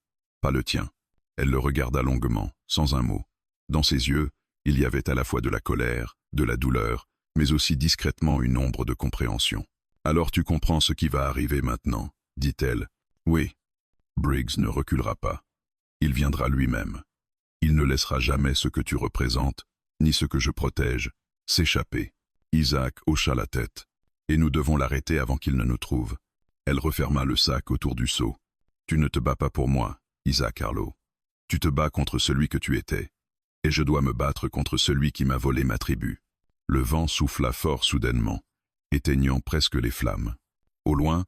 Pas le tien. » Elle le regarda longuement, sans un mot. Dans ses yeux, il y avait à la fois de la colère, de la douleur, mais aussi discrètement une ombre de compréhension. « Alors tu comprends ce qui va arriver maintenant, » dit-elle. « Oui. » Briggs ne reculera pas. Il viendra lui-même. Il ne laissera jamais ce que tu représentes, ni ce que je protège, s'échapper. Isaac hocha la tête. « Et nous devons l'arrêter avant qu'il ne nous trouve. » Elle referma le sac autour du seau. « Tu ne te bats pas pour moi, Isaac Harlow. Tu te bats contre celui que tu étais. et je dois me battre contre celui qui m'a volé ma tribu. Le vent souffla fort soudainement, éteignant presque les flammes. Au loin,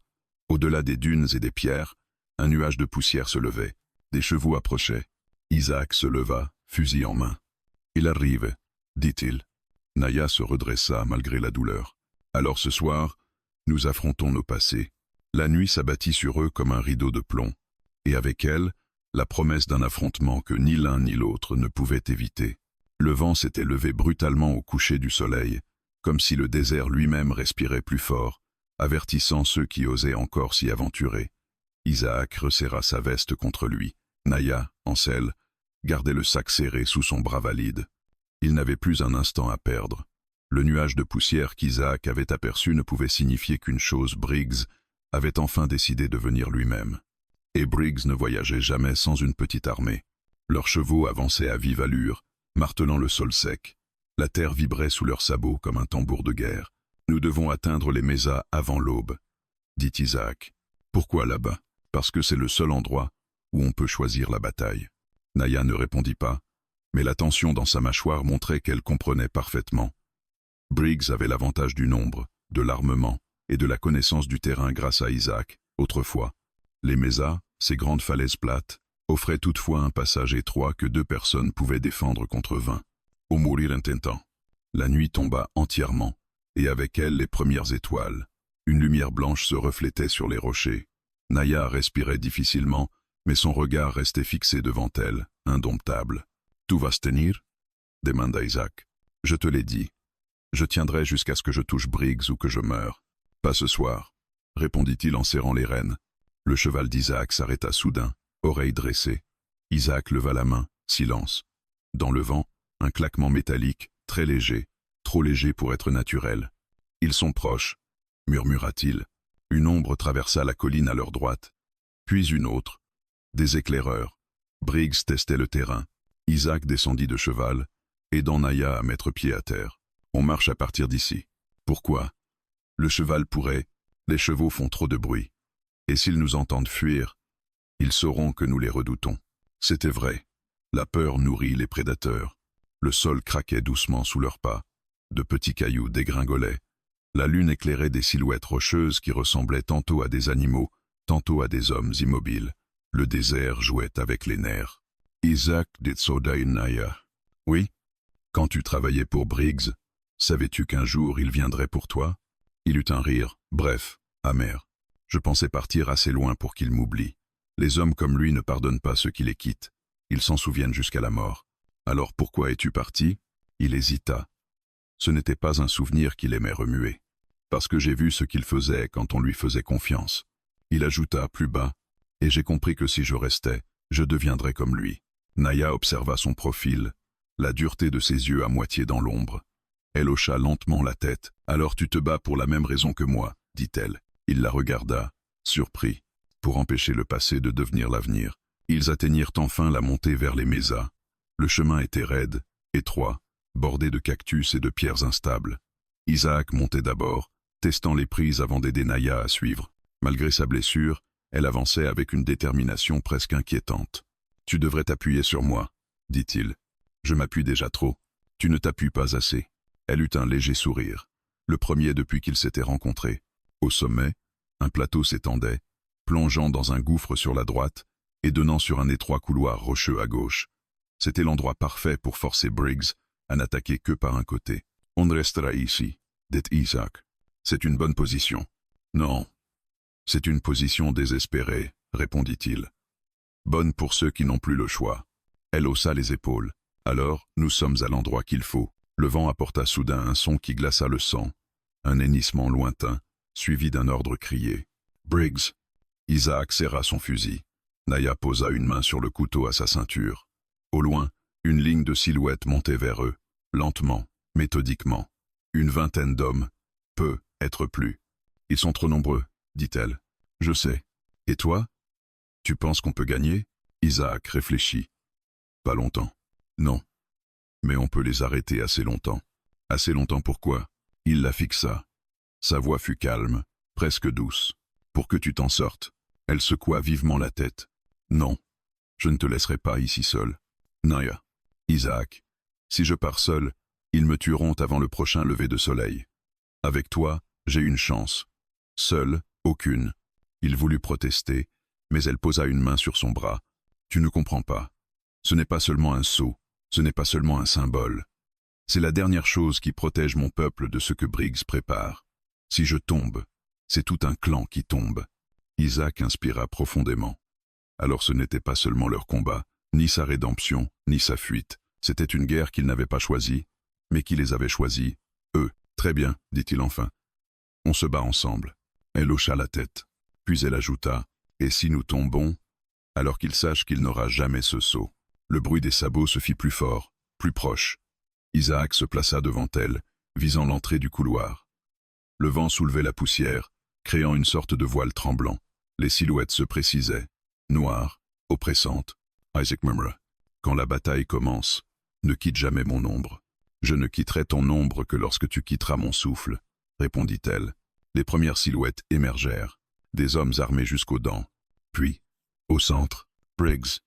au-delà des dunes et des pierres, un nuage de poussière se levait. Des chevaux approchaient. Isaac se leva, fusil en main. « Il arrive », dit-il. Naya se redressa malgré la douleur. « Alors ce soir, nous affrontons nos passés. » La nuit s'abattit sur eux comme un rideau de plomb, et avec elle, la promesse d'un affrontement que ni l'un ni l'autre ne pouvaient éviter. Le vent s'était levé brutalement au coucher du soleil, comme si le désert lui-même respirait plus fort, avertissant ceux qui osaient encore s'y aventurer. Isaac resserra sa veste contre lui. Naya, en selle, gardait le sac serré sous son bras valide. Il n'avait plus un instant à perdre. Le nuage de poussière qu'Isaac avait aperçu ne pouvait signifier qu'une chose: Briggs avait enfin décidé de venir lui-même. Et Briggs ne voyageait jamais sans une petite armée. Leurs chevaux avançaient à vive allure, martelant le sol sec. La terre vibrait sous leurs sabots comme un tambour de guerre. « Nous devons atteindre les Mésas avant l'aube, » dit Isaac. « Pourquoi là-bas ? Parce que c'est le seul endroit où on peut choisir la bataille. » Naya ne répondit pas, mais la tension dans sa mâchoire montrait qu'elle comprenait parfaitement. Briggs avait l'avantage du nombre, de l'armement et de la connaissance du terrain grâce à Isaac, autrefois. Les Mésas, ces grandes falaises plates, offraient toutefois un passage étroit que 2 personnes pouvaient défendre contre 20. Ou mourir intentant. La nuit tomba entièrement, et avec elle les premières étoiles. Une lumière blanche se reflétait sur les rochers. Naya respirait difficilement, mais son regard restait fixé devant elle, indomptable. « Tout va se tenir ?» demanda Isaac. « Je te l'ai dit. Je tiendrai jusqu'à ce que je touche Briggs ou que je meure. »« Pas ce soir, » répondit-il en serrant les rênes. Le cheval d'Isaac s'arrêta soudain, oreille dressée. Isaac leva la main, silence. Dans le vent, un claquement métallique, très léger, trop léger pour être naturel. « Ils sont proches, » murmura-t-il. Une ombre traversa la colline à leur droite, puis une autre. Des éclaireurs. Briggs testait le terrain. Isaac descendit de cheval, aidant Naya à mettre pied à terre. « On marche à partir d'ici. »« Pourquoi ? » ?»« Le cheval pourrait. Les chevaux font trop de bruit. Et s'ils nous entendent fuir, ils sauront que nous les redoutons. » C'était vrai. La peur nourrit les prédateurs. Le sol craquait doucement sous leurs pas. De petits cailloux dégringolaient. La lune éclairait des silhouettes rocheuses qui ressemblaient tantôt à des animaux, tantôt à des hommes immobiles. Le désert jouait avec les nerfs. Isaac dit Soda Naya. « Oui. Quand tu travaillais pour Briggs, savais-tu qu'un jour il viendrait pour toi ?» Il eut un rire, bref, amer. « Je pensais partir assez loin pour qu'il m'oublie. Les hommes comme lui ne pardonnent pas ceux qui les quittent. Ils s'en souviennent jusqu'à la mort. Alors pourquoi es-tu parti ?» Il hésita. Ce n'était pas un souvenir qu'il aimait remuer. Parce que j'ai vu ce qu'il faisait quand on lui faisait confiance. Il ajouta plus bas, et j'ai compris que si je restais, je deviendrais comme lui. Naya observa son profil, la dureté de ses yeux à moitié dans l'ombre. Elle hocha lentement la tête. « Alors tu te bats pour la même raison que moi, » dit-elle. Il la regarda, surpris, pour empêcher le passé de devenir l'avenir. Ils atteignirent enfin la montée vers les Mésas. Le chemin était raide, étroit, bordé de cactus et de pierres instables. Isaac montait d'abord, testant les prises avant d'aider Naya à suivre. Malgré sa blessure, elle avançait avec une détermination presque inquiétante. « Tu devrais t'appuyer sur moi, » dit-il. « Je m'appuie déjà trop. Tu ne t'appuies pas assez. » Elle eut un léger sourire, le premier depuis qu'ils s'étaient rencontrés. Au sommet, un plateau s'étendait, plongeant dans un gouffre sur la droite et donnant sur un étroit couloir rocheux à gauche. C'était l'endroit parfait pour forcer Briggs à n'attaquer que par un côté. « On restera ici, » dit Isaac. « C'est une bonne position. »« Non, c'est une position désespérée, » répondit-il. « Bonne pour ceux qui n'ont plus le choix. » Elle haussa les épaules. « Alors, nous sommes à l'endroit qu'il faut. » Le vent apporta soudain un son qui glaça le sang, un hennissement lointain, suivi d'un ordre crié. « Briggs !» Isaac serra son fusil. Naya posa une main sur le couteau à sa ceinture. Au loin, une ligne de silhouettes montait vers eux, lentement, méthodiquement. Une vingtaine d'hommes, peu, être plus. « Ils sont trop nombreux, » dit-elle. « Je sais. Et toi ? Tu penses qu'on peut gagner ?» Isaac réfléchit. « Pas longtemps. Non. Mais on peut les arrêter assez longtemps. » « Assez longtemps pourquoi ?» Il la fixa. Sa voix fut calme, presque douce. « Pour que tu t'en sortes. » Elle secoua vivement la tête. « Non, je ne te laisserai pas ici seul. » Naya. Isaac, Si je pars seul, ils me tueront avant le prochain lever de soleil. Avec toi, j'ai une chance. Seul, aucune. Il voulut protester, mais elle posa une main sur son bras. Tu ne comprends pas. Ce n'est pas seulement un sceau, ce n'est pas seulement un symbole. C'est la dernière chose qui protège mon peuple de ce que Briggs prépare. Si je tombe, c'est tout un clan qui tombe. Isaac inspira profondément. Alors ce n'était pas seulement leur combat, ni sa rédemption, ni sa fuite. C'était une guerre qu'ils n'avaient pas choisie, mais qui les avait choisis, eux. Très bien, dit-il enfin. On se bat ensemble. Elle hocha la tête. Puis elle ajouta, et si nous tombons, alors qu'il sache qu'il n'aura jamais ce sceau. Le bruit des sabots se fit plus fort, plus proche. Isaac se plaça devant elle, visant l'entrée du couloir. Le vent soulevait la poussière, créant une sorte de voile tremblant. Les silhouettes se précisaient, noires, oppressantes. Isaac murmura, « Quand la bataille commence, ne quitte jamais mon ombre. Je ne quitterai ton ombre que lorsque tu quitteras mon souffle, » répondit-elle. Les premières silhouettes émergèrent, des hommes armés jusqu'aux dents. Puis, au centre, Briggs.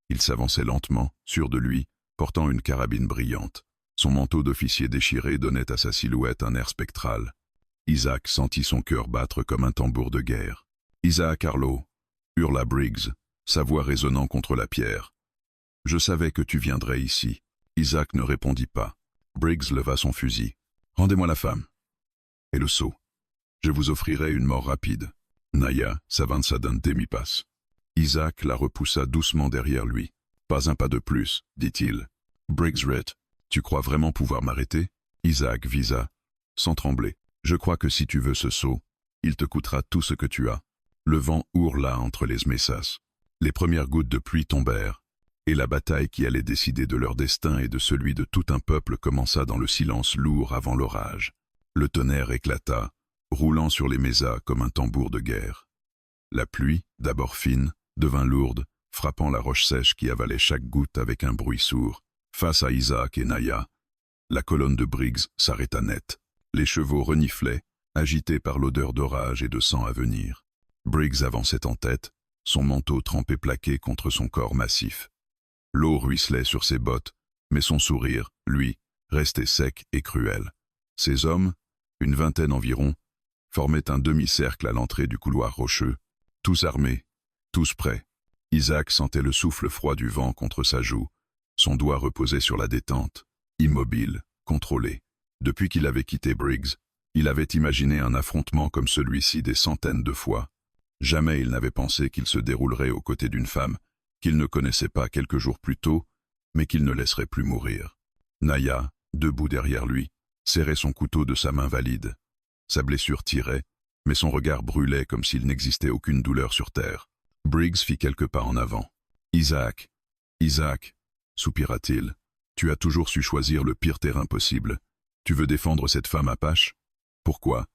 Il s'avançait lentement, sûr de lui, portant une carabine brillante. Son manteau d'officier déchiré donnait à sa silhouette un air spectral. Isaac sentit son cœur battre comme un tambour de guerre. « Isaac Harlow !» hurla Briggs, sa voix résonnant contre la pierre. « Je savais que tu viendrais ici. » Isaac ne répondit pas. Briggs leva son fusil. « Rendez-moi la femme. » Et le seau. « Je vous offrirai une mort rapide. » Naya s'avança d'un demi-passe. Isaac la repoussa doucement derrière lui. « Pas un pas de plus, dit-il. »« Briggs Rhett, tu crois vraiment pouvoir m'arrêter ?» Isaac visa, sans trembler. « Je crois que si tu veux ce seau, il te coûtera tout ce que tu as. » Le vent ourla entre les messas. Les premières gouttes de pluie tombèrent, et la bataille qui allait décider de leur destin et de celui de tout un peuple commença dans le silence lourd avant l'orage. Le tonnerre éclata, roulant sur les mésas comme un tambour de guerre. La pluie, d'abord fine, devint lourde, frappant la roche sèche qui avalait chaque goutte avec un bruit sourd. Face à Isaac et Naya, la colonne de Briggs s'arrêta net. Les chevaux reniflaient, agités par l'odeur d'orage et de sang à venir. Briggs avançait en tête, son manteau trempé plaqué contre son corps massif. L'eau ruisselait sur ses bottes, mais son sourire, lui, restait sec et cruel. Ces hommes, une vingtaine environ, formaient un demi-cercle à l'entrée du couloir rocheux, tous armés, tous prêts. Isaac sentait le souffle froid du vent contre sa joue, son doigt reposait sur la détente, immobile, contrôlé. Depuis qu'il avait quitté Briggs, il avait imaginé un affrontement comme celui-ci des centaines de fois. Jamais il n'avait pensé qu'il se déroulerait aux côtés d'une femme qu'il ne connaissait pas quelques jours plus tôt, mais qu'il ne laisserait plus mourir. Naya, debout derrière lui, serrait son couteau de sa main valide. Sa blessure tirait, mais son regard brûlait comme s'il n'existait aucune douleur sur terre. Briggs fit quelques pas en avant. « Isaac, Isaac, soupira-t-il, tu as toujours su choisir le pire terrain possible. Tu veux défendre cette femme apache? Pourquoi?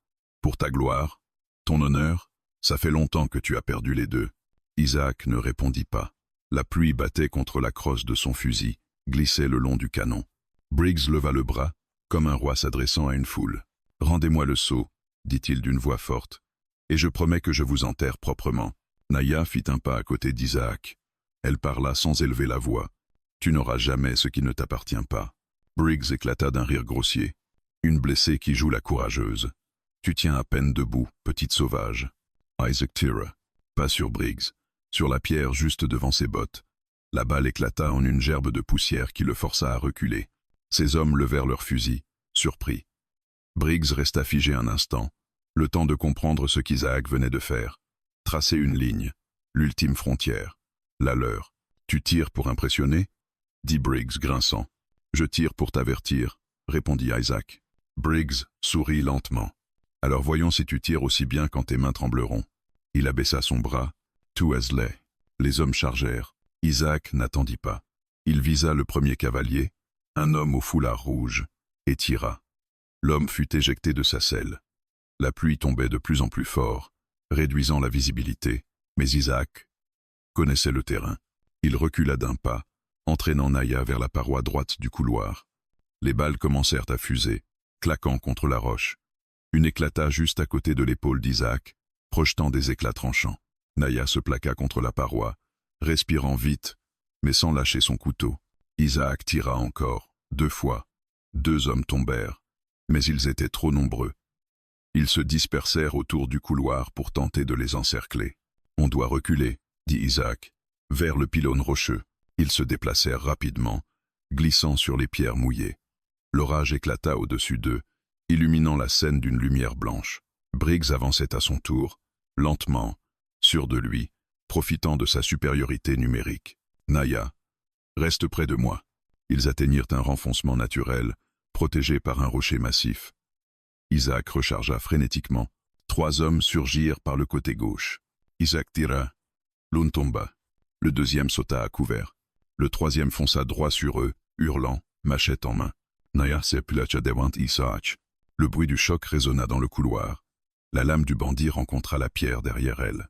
Pour ta gloire? Ton honneur? Ça fait longtemps que tu as perdu les deux. » Isaac ne répondit pas. La pluie battait contre la crosse de son fusil, glissait le long du canon. Briggs leva le bras, comme un roi s'adressant à une foule. « Rendez-moi le seau, » dit-il d'une voix forte, « et je promets que je vous enterre proprement. » Naya fit un pas à côté d'Isaac. Elle parla sans élever la voix. « Tu n'auras jamais ce qui ne t'appartient pas. » Briggs éclata d'un rire grossier. « Une blessée qui joue la courageuse. Tu tiens à peine debout, petite sauvage. » Isaac tira, pas sur Briggs, sur la pierre juste devant ses bottes. La balle éclata en une gerbe de poussière qui le força à reculer. Ses hommes levèrent leurs fusils, surpris. Briggs resta figé un instant, le temps de comprendre ce qu'Isaac venait de faire. Tracer une ligne, l'ultime frontière, la leur. « Tu tires pour impressionner ?» dit Briggs grinçant. « Je tire pour t'avertir » répondit Isaac. Briggs sourit lentement. « Alors voyons si tu tires aussi bien quand tes mains trembleront. » Il abaissa son bras. Tout Wesley. Les hommes chargèrent. Isaac n'attendit pas. Il visa le premier cavalier, un homme au foulard rouge, et tira. L'homme fut éjecté de sa selle. La pluie tombait de plus en plus fort, réduisant la visibilité, mais Isaac connaissait le terrain. Il recula d'un pas, entraînant Naya vers la paroi droite du couloir. Les balles commencèrent à fuser, claquant contre la roche. Une éclata juste à côté de l'épaule d'Isaac, projetant des éclats tranchants. Naya se plaqua contre la paroi, respirant vite, mais sans lâcher son couteau. Isaac tira encore, 2 fois. 2 hommes tombèrent, mais ils étaient trop nombreux. Ils se dispersèrent autour du couloir pour tenter de les encercler. « On doit reculer », dit Isaac, vers le pylône rocheux. Ils se déplacèrent rapidement, glissant sur les pierres mouillées. L'orage éclata au-dessus d'eux, illuminant la scène d'une lumière blanche. Briggs avançait à son tour, lentement, sûr de lui, profitant de sa supériorité numérique. « Naya, reste près de moi. » Ils atteignirent un renfoncement naturel, protégé par un rocher massif. Isaac rechargea frénétiquement. 3 hommes surgirent par le côté gauche. Isaac tira. L'un tomba. Le deuxième sauta à couvert. Le troisième fonça droit sur eux, hurlant, machette en main. Naya se placha devant Isaac. Le bruit du choc résonna dans le couloir. La lame du bandit rencontra la pierre derrière elle.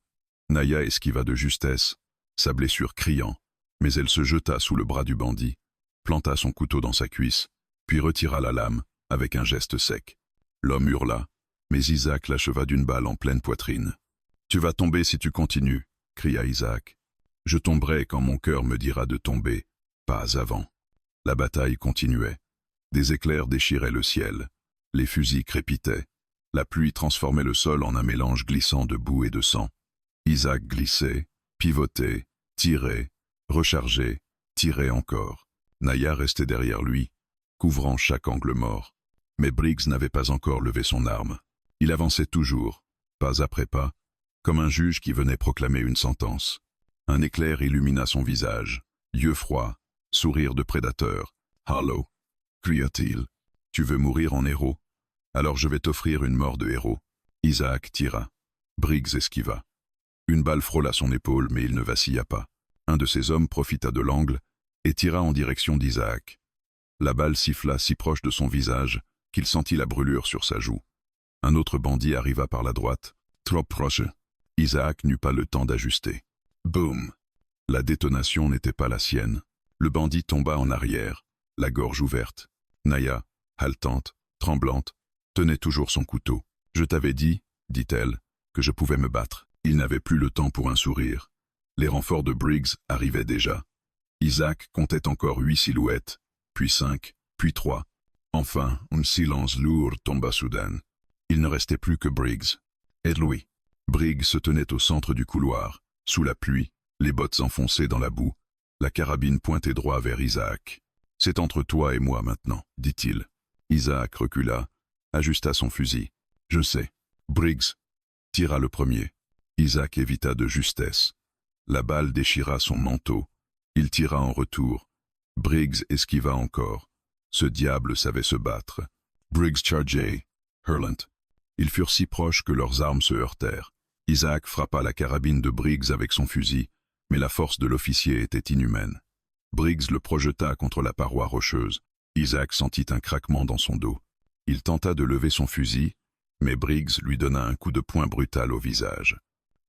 Naya esquiva de justesse, sa blessure criant, mais elle se jeta sous le bras du bandit, planta son couteau dans sa cuisse, puis retira la lame avec un geste sec. L'homme hurla, mais Isaac l'acheva d'une balle en pleine poitrine. « Tu vas tomber si tu continues » cria Isaac. « Je tomberai quand mon cœur me dira de tomber, pas avant. » La bataille continuait. Des éclairs déchiraient le ciel. Les fusils crépitaient. La pluie transformait le sol en un mélange glissant de boue et de sang. Isaac glissait, pivotait, tirait, rechargeait, tirait encore. Naya restait derrière lui, couvrant chaque angle mort. Mais Briggs n'avait pas encore levé son arme. Il avançait toujours, pas après pas, comme un juge qui venait proclamer une sentence. Un éclair illumina son visage, yeux froids, sourire de prédateur. « Hallo » cria-t-il. « Tu veux mourir en héros? Alors je vais t'offrir une mort de héros. » Isaac tira. Briggs esquiva. Une balle frôla son épaule, mais il ne vacilla pas. Un de ses hommes profita de l'angle et tira en direction d'Isaac. La balle siffla si proche de son visage qu'il sentit la brûlure sur sa joue. Un autre bandit arriva par la droite, trop proche. Isaac n'eut pas le temps d'ajuster. Boum! La détonation n'était pas la sienne. Le bandit tomba en arrière, la gorge ouverte. Naya, haletante, tremblante, tenait toujours son couteau. « Je t'avais dit, dit-elle, que je pouvais me battre. » Il n'avait plus le temps pour un sourire. Les renforts de Briggs arrivaient déjà. Isaac comptait encore 8 silhouettes, puis 5, puis 3. Enfin, un silence lourd tomba soudain. Il ne restait plus que Briggs. Et Louis. Briggs se tenait au centre du couloir, sous la pluie, les bottes enfoncées dans la boue, la carabine pointée droit vers Isaac. « C'est entre toi et moi maintenant, » dit-il. Isaac recula, ajusta son fusil. « Je sais. » Briggs tira le premier. Isaac évita de justesse. La balle déchira son manteau. Il tira en retour. Briggs esquiva encore. Ce diable savait se battre. Briggs chargeait, hurlant. Ils furent si proches que leurs armes se heurtèrent. Isaac frappa la carabine de Briggs avec son fusil, mais la force de l'officier était inhumaine. Briggs le projeta contre la paroi rocheuse. Isaac sentit un craquement dans son dos. Il tenta de lever son fusil, mais Briggs lui donna un coup de poing brutal au visage.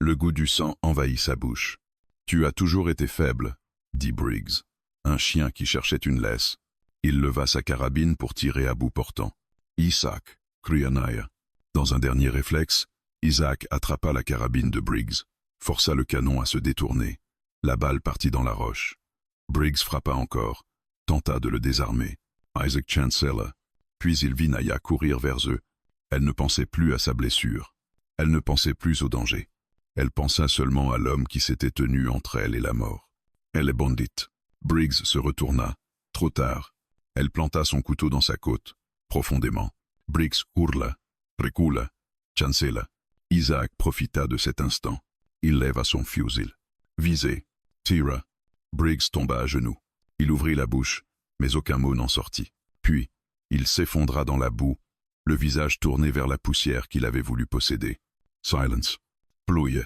Le goût du sang envahit sa bouche. « Tu as toujours été faible, » dit Briggs. Un chien qui cherchait une laisse. Il leva sa carabine pour tirer à bout portant. « Isaac » cria Naya. Dans un dernier réflexe, Isaac attrapa la carabine de Briggs, força le canon à se détourner. La balle partit dans la roche. Briggs frappa encore, tenta de le désarmer. Isaac chancela. Puis il vit Naya courir vers eux. Elle ne pensait plus à sa blessure. Elle ne pensait plus au danger. Elle pensa seulement à l'homme qui s'était tenu entre elle et la mort. Elle est bandite. Briggs se retourna. Trop tard. Elle planta son couteau dans sa côte, profondément. Briggs hurla, recula, chancela. Isaac profita de cet instant. Il leva son fusil. Visé. Tira. Briggs tomba à genoux. Il ouvrit la bouche, mais aucun mot n'en sortit. Puis, il s'effondra dans la boue, le visage tourné vers la poussière qu'il avait voulu posséder. Silence. Plouille.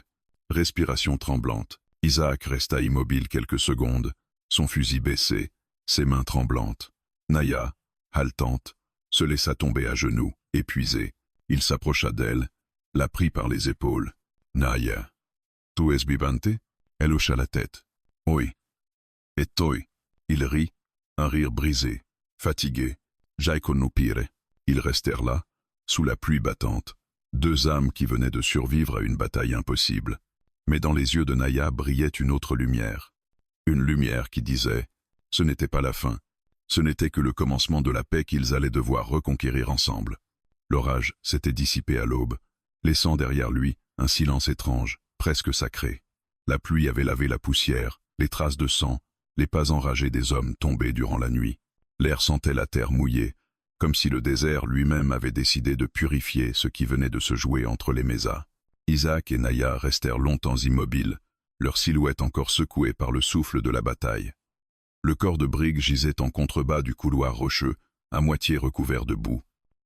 Respiration tremblante. Isaac resta immobile quelques secondes, son fusil baissé, ses mains tremblantes. Naya, haletante, se laissa tomber à genoux, épuisée. Il s'approcha d'elle, la prit par les épaules. « Naya, tu es vivante ?» Elle hocha la tête. « Oui. »« Et toi ?» Il rit, un rire brisé, fatigué. « J'aille pire. » Ils restèrent là, sous la pluie battante, 2 âmes qui venaient de survivre à une bataille impossible. Mais dans les yeux de Naya brillait une autre lumière. Une lumière qui disait « Ce n'était pas la fin. Ce n'était que le commencement de la paix qu'ils allaient devoir reconquérir ensemble. L'orage s'était dissipé à l'aube, laissant derrière lui un silence étrange, presque sacré. La pluie avait lavé la poussière, les traces de sang, les pas enragés des hommes tombés durant la nuit. L'air sentait la terre mouillée, comme si le désert lui-même avait décidé de purifier ce qui venait de se jouer entre les mésas. Isaac et Naya restèrent longtemps immobiles, leurs silhouettes encore secouées par le souffle de la bataille. Le corps de Briggs gisait en contrebas du couloir rocheux, à moitié recouvert de boue.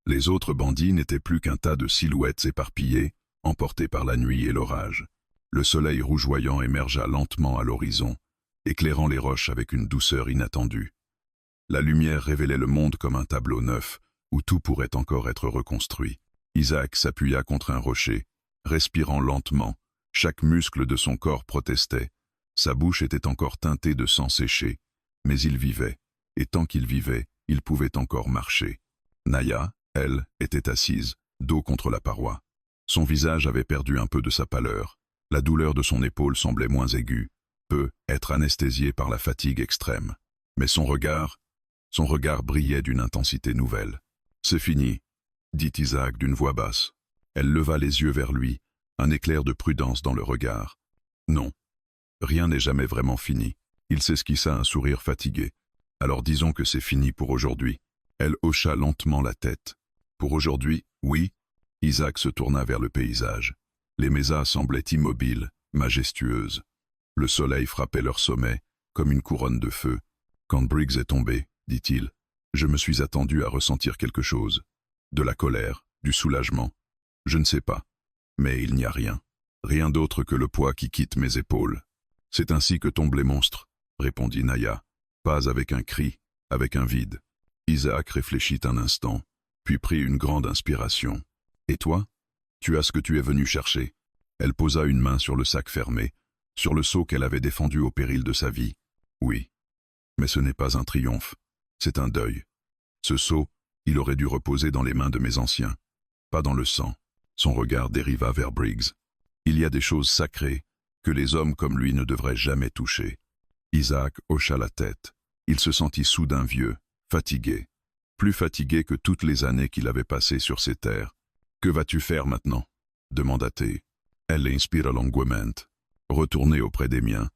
Les autres bandits n'étaient plus qu'un tas de silhouettes éparpillées, emportées par la nuit et l'orage. Le soleil rougeoyant émergea lentement à l'horizon, éclairant les roches avec une douceur inattendue. La lumière révélait le monde comme un tableau neuf, où tout pourrait encore être reconstruit. Isaac s'appuya contre un rocher, respirant lentement. Chaque muscle de son corps protestait. Sa bouche était encore teintée de sang séché, mais il vivait, et tant qu'il vivait, il pouvait encore marcher. Naya, elle, était assise, dos contre la paroi. Son visage avait perdu un peu de sa pâleur. La douleur de son épaule semblait moins aiguë, peut être anesthésiée par la fatigue extrême. Mais son regard brillait d'une intensité nouvelle. « C'est fini », dit Isaac d'une voix basse. Elle leva les yeux vers lui, un éclair de prudence dans le regard. « Non, rien n'est jamais vraiment fini. » Il s'esquissa un sourire fatigué. « Alors disons que c'est fini pour aujourd'hui. » Elle hocha lentement la tête. « Pour aujourd'hui, oui. » Isaac se tourna vers le paysage. Les mésas semblaient immobiles, majestueuses. Le soleil frappait leur sommet, comme une couronne de feu. « Quand Briggs est tombé, dit-il, je me suis attendu à ressentir quelque chose. De la colère, du soulagement. Je ne sais pas. Mais il n'y a rien. Rien d'autre que le poids qui quitte mes épaules. C'est ainsi que tombent les monstres, répondit Naya. Pas avec un cri, avec un vide. Isaac réfléchit un instant, puis prit une grande inspiration. Et toi? Tu as ce que tu es venu chercher. Elle posa une main sur le sac fermé, sur le seau qu'elle avait défendu au péril de sa vie. Oui. Mais ce n'est pas un triomphe, c'est un deuil. Ce seau, il aurait dû reposer dans les mains de mes anciens, pas dans le sang. Son regard dériva vers Briggs. Il y a des choses sacrées que les hommes comme lui ne devraient jamais toucher. Isaac hocha la tête. Il se sentit soudain vieux, fatigué, plus fatigué que toutes les années qu'il avait passées sur ces terres. « Que vas-tu faire maintenant » demanda-t-elle. Elle inspira longuement. Retourner auprès des miens,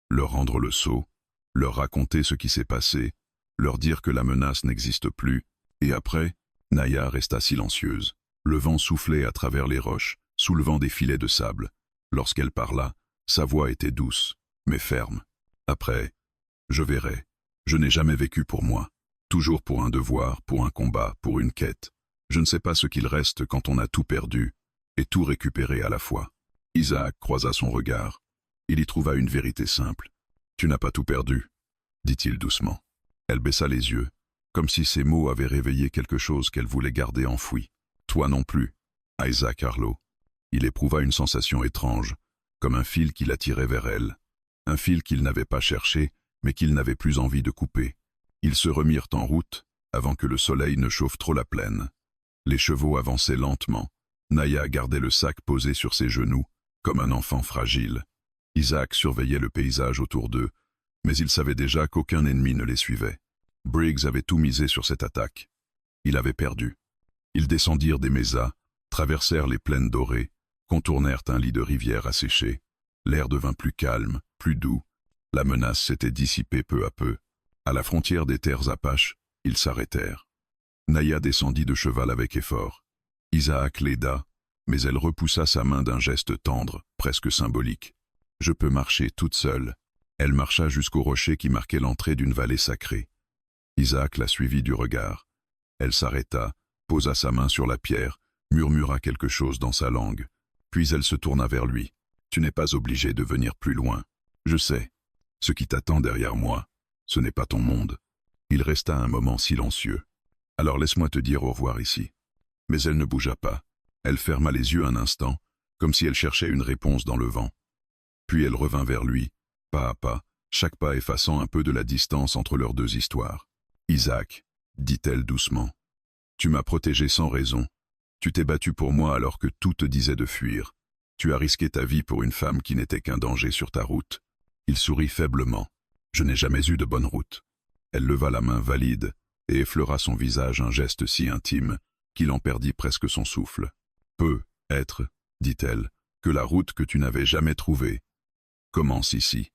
leur rendre le sceau, leur raconter ce qui s'est passé, leur dire que la menace n'existe plus, et après, Naya resta silencieuse. Le vent soufflait à travers les roches, soulevant des filets de sable. Lorsqu'elle parla, sa voix était douce, mais ferme. Après, je verrai. Je n'ai jamais vécu pour moi. Toujours pour un devoir, pour un combat, pour une quête. Je ne sais pas ce qu'il reste quand on a tout perdu, et tout récupéré à la fois. Isaac croisa son regard. Il y trouva une vérité simple. « Tu n'as pas tout perdu », dit-il doucement. Elle baissa les yeux, comme si ces mots avaient réveillé quelque chose qu'elle voulait garder enfoui. « Toi non plus, Isaac Harlow. » Il éprouva une sensation étrange, comme un fil qui l'attirait vers elle. Un fil qu'il n'avait pas cherché, mais qu'il n'avait plus envie de couper. Ils se remirent en route, avant que le soleil ne chauffe trop la plaine. Les chevaux avançaient lentement. Naya gardait le sac posé sur ses genoux, comme un enfant fragile. Isaac surveillait le paysage autour d'eux, mais il savait déjà qu'aucun ennemi ne les suivait. Briggs avait tout misé sur cette attaque. Il avait perdu. Ils descendirent des mésas, traversèrent les plaines dorées, contournèrent un lit de rivière asséché. L'air devint plus calme, plus doux. La menace s'était dissipée peu à peu. À la frontière des terres apaches, ils s'arrêtèrent. Naya descendit de cheval avec effort. Isaac l'aida, mais elle repoussa sa main d'un geste tendre, presque symbolique. « Je peux marcher toute seule. » Elle marcha jusqu'au rocher qui marquait l'entrée d'une vallée sacrée. Isaac la suivit du regard. Elle s'arrêta, posa sa main sur la pierre, murmura quelque chose dans sa langue. Puis elle se tourna vers lui. « Tu n'es pas obligé de venir plus loin. Je sais. Ce qui t'attend derrière moi, ce n'est pas ton monde. » Il resta un moment silencieux. « Alors laisse-moi te dire au revoir ici. » Mais elle ne bougea pas. Elle ferma les yeux un instant, comme si elle cherchait une réponse dans le vent. Puis elle revint vers lui, pas à pas, chaque pas effaçant un peu de la distance entre leurs deux histoires. « Isaac, dit-elle doucement, tu m'as protégé sans raison. Tu t'es battu pour moi alors que tout te disait de fuir. Tu as risqué ta vie pour une femme qui n'était qu'un danger sur ta route. » Il sourit faiblement. « Je n'ai jamais eu de bonne route. Elle leva la main valide et effleura son visage, un geste si intime qu'il en perdit presque son souffle. « Peut être, dit-elle, que la route que tu n'avais jamais trouvée commence ici. »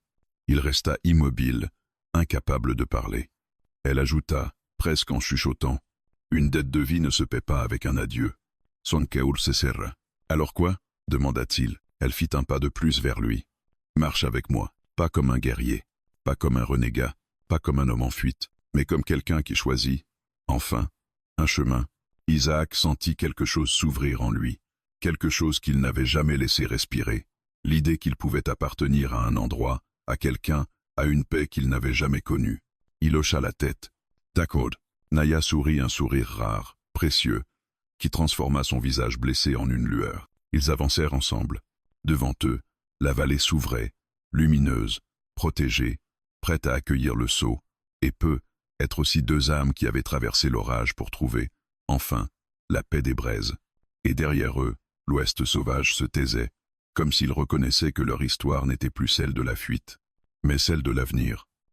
Il resta immobile, incapable de parler. Elle ajouta, presque en chuchotant, « Une dette de vie ne se paie pas avec un adieu. » Son cœur se serra. « Alors quoi ?» demanda-t-il. Elle fit un pas de plus vers lui. « Marche avec moi, pas comme un guerrier, pas comme un renégat, pas comme un homme en fuite, mais comme quelqu'un qui choisit, enfin, un chemin. » Isaac sentit quelque chose s'ouvrir en lui, quelque chose qu'il n'avait jamais laissé respirer, l'idée qu'il pouvait appartenir à un endroit, à quelqu'un, à une paix qu'il n'avait jamais connue. Il hocha la tête. « D'accord. » Naya sourit un sourire rare, précieux, qui transforma son visage blessé en une lueur. Ils avancèrent ensemble. Devant eux, la vallée s'ouvrait, lumineuse, protégée, prête à accueillir le sceau, et peut être aussi deux âmes qui avaient traversé l'orage pour trouver, enfin, la paix des braises. Et derrière eux, l'ouest sauvage se taisait, comme s'ils reconnaissaient que leur histoire n'était plus celle de la fuite, mais celle de l'avenir.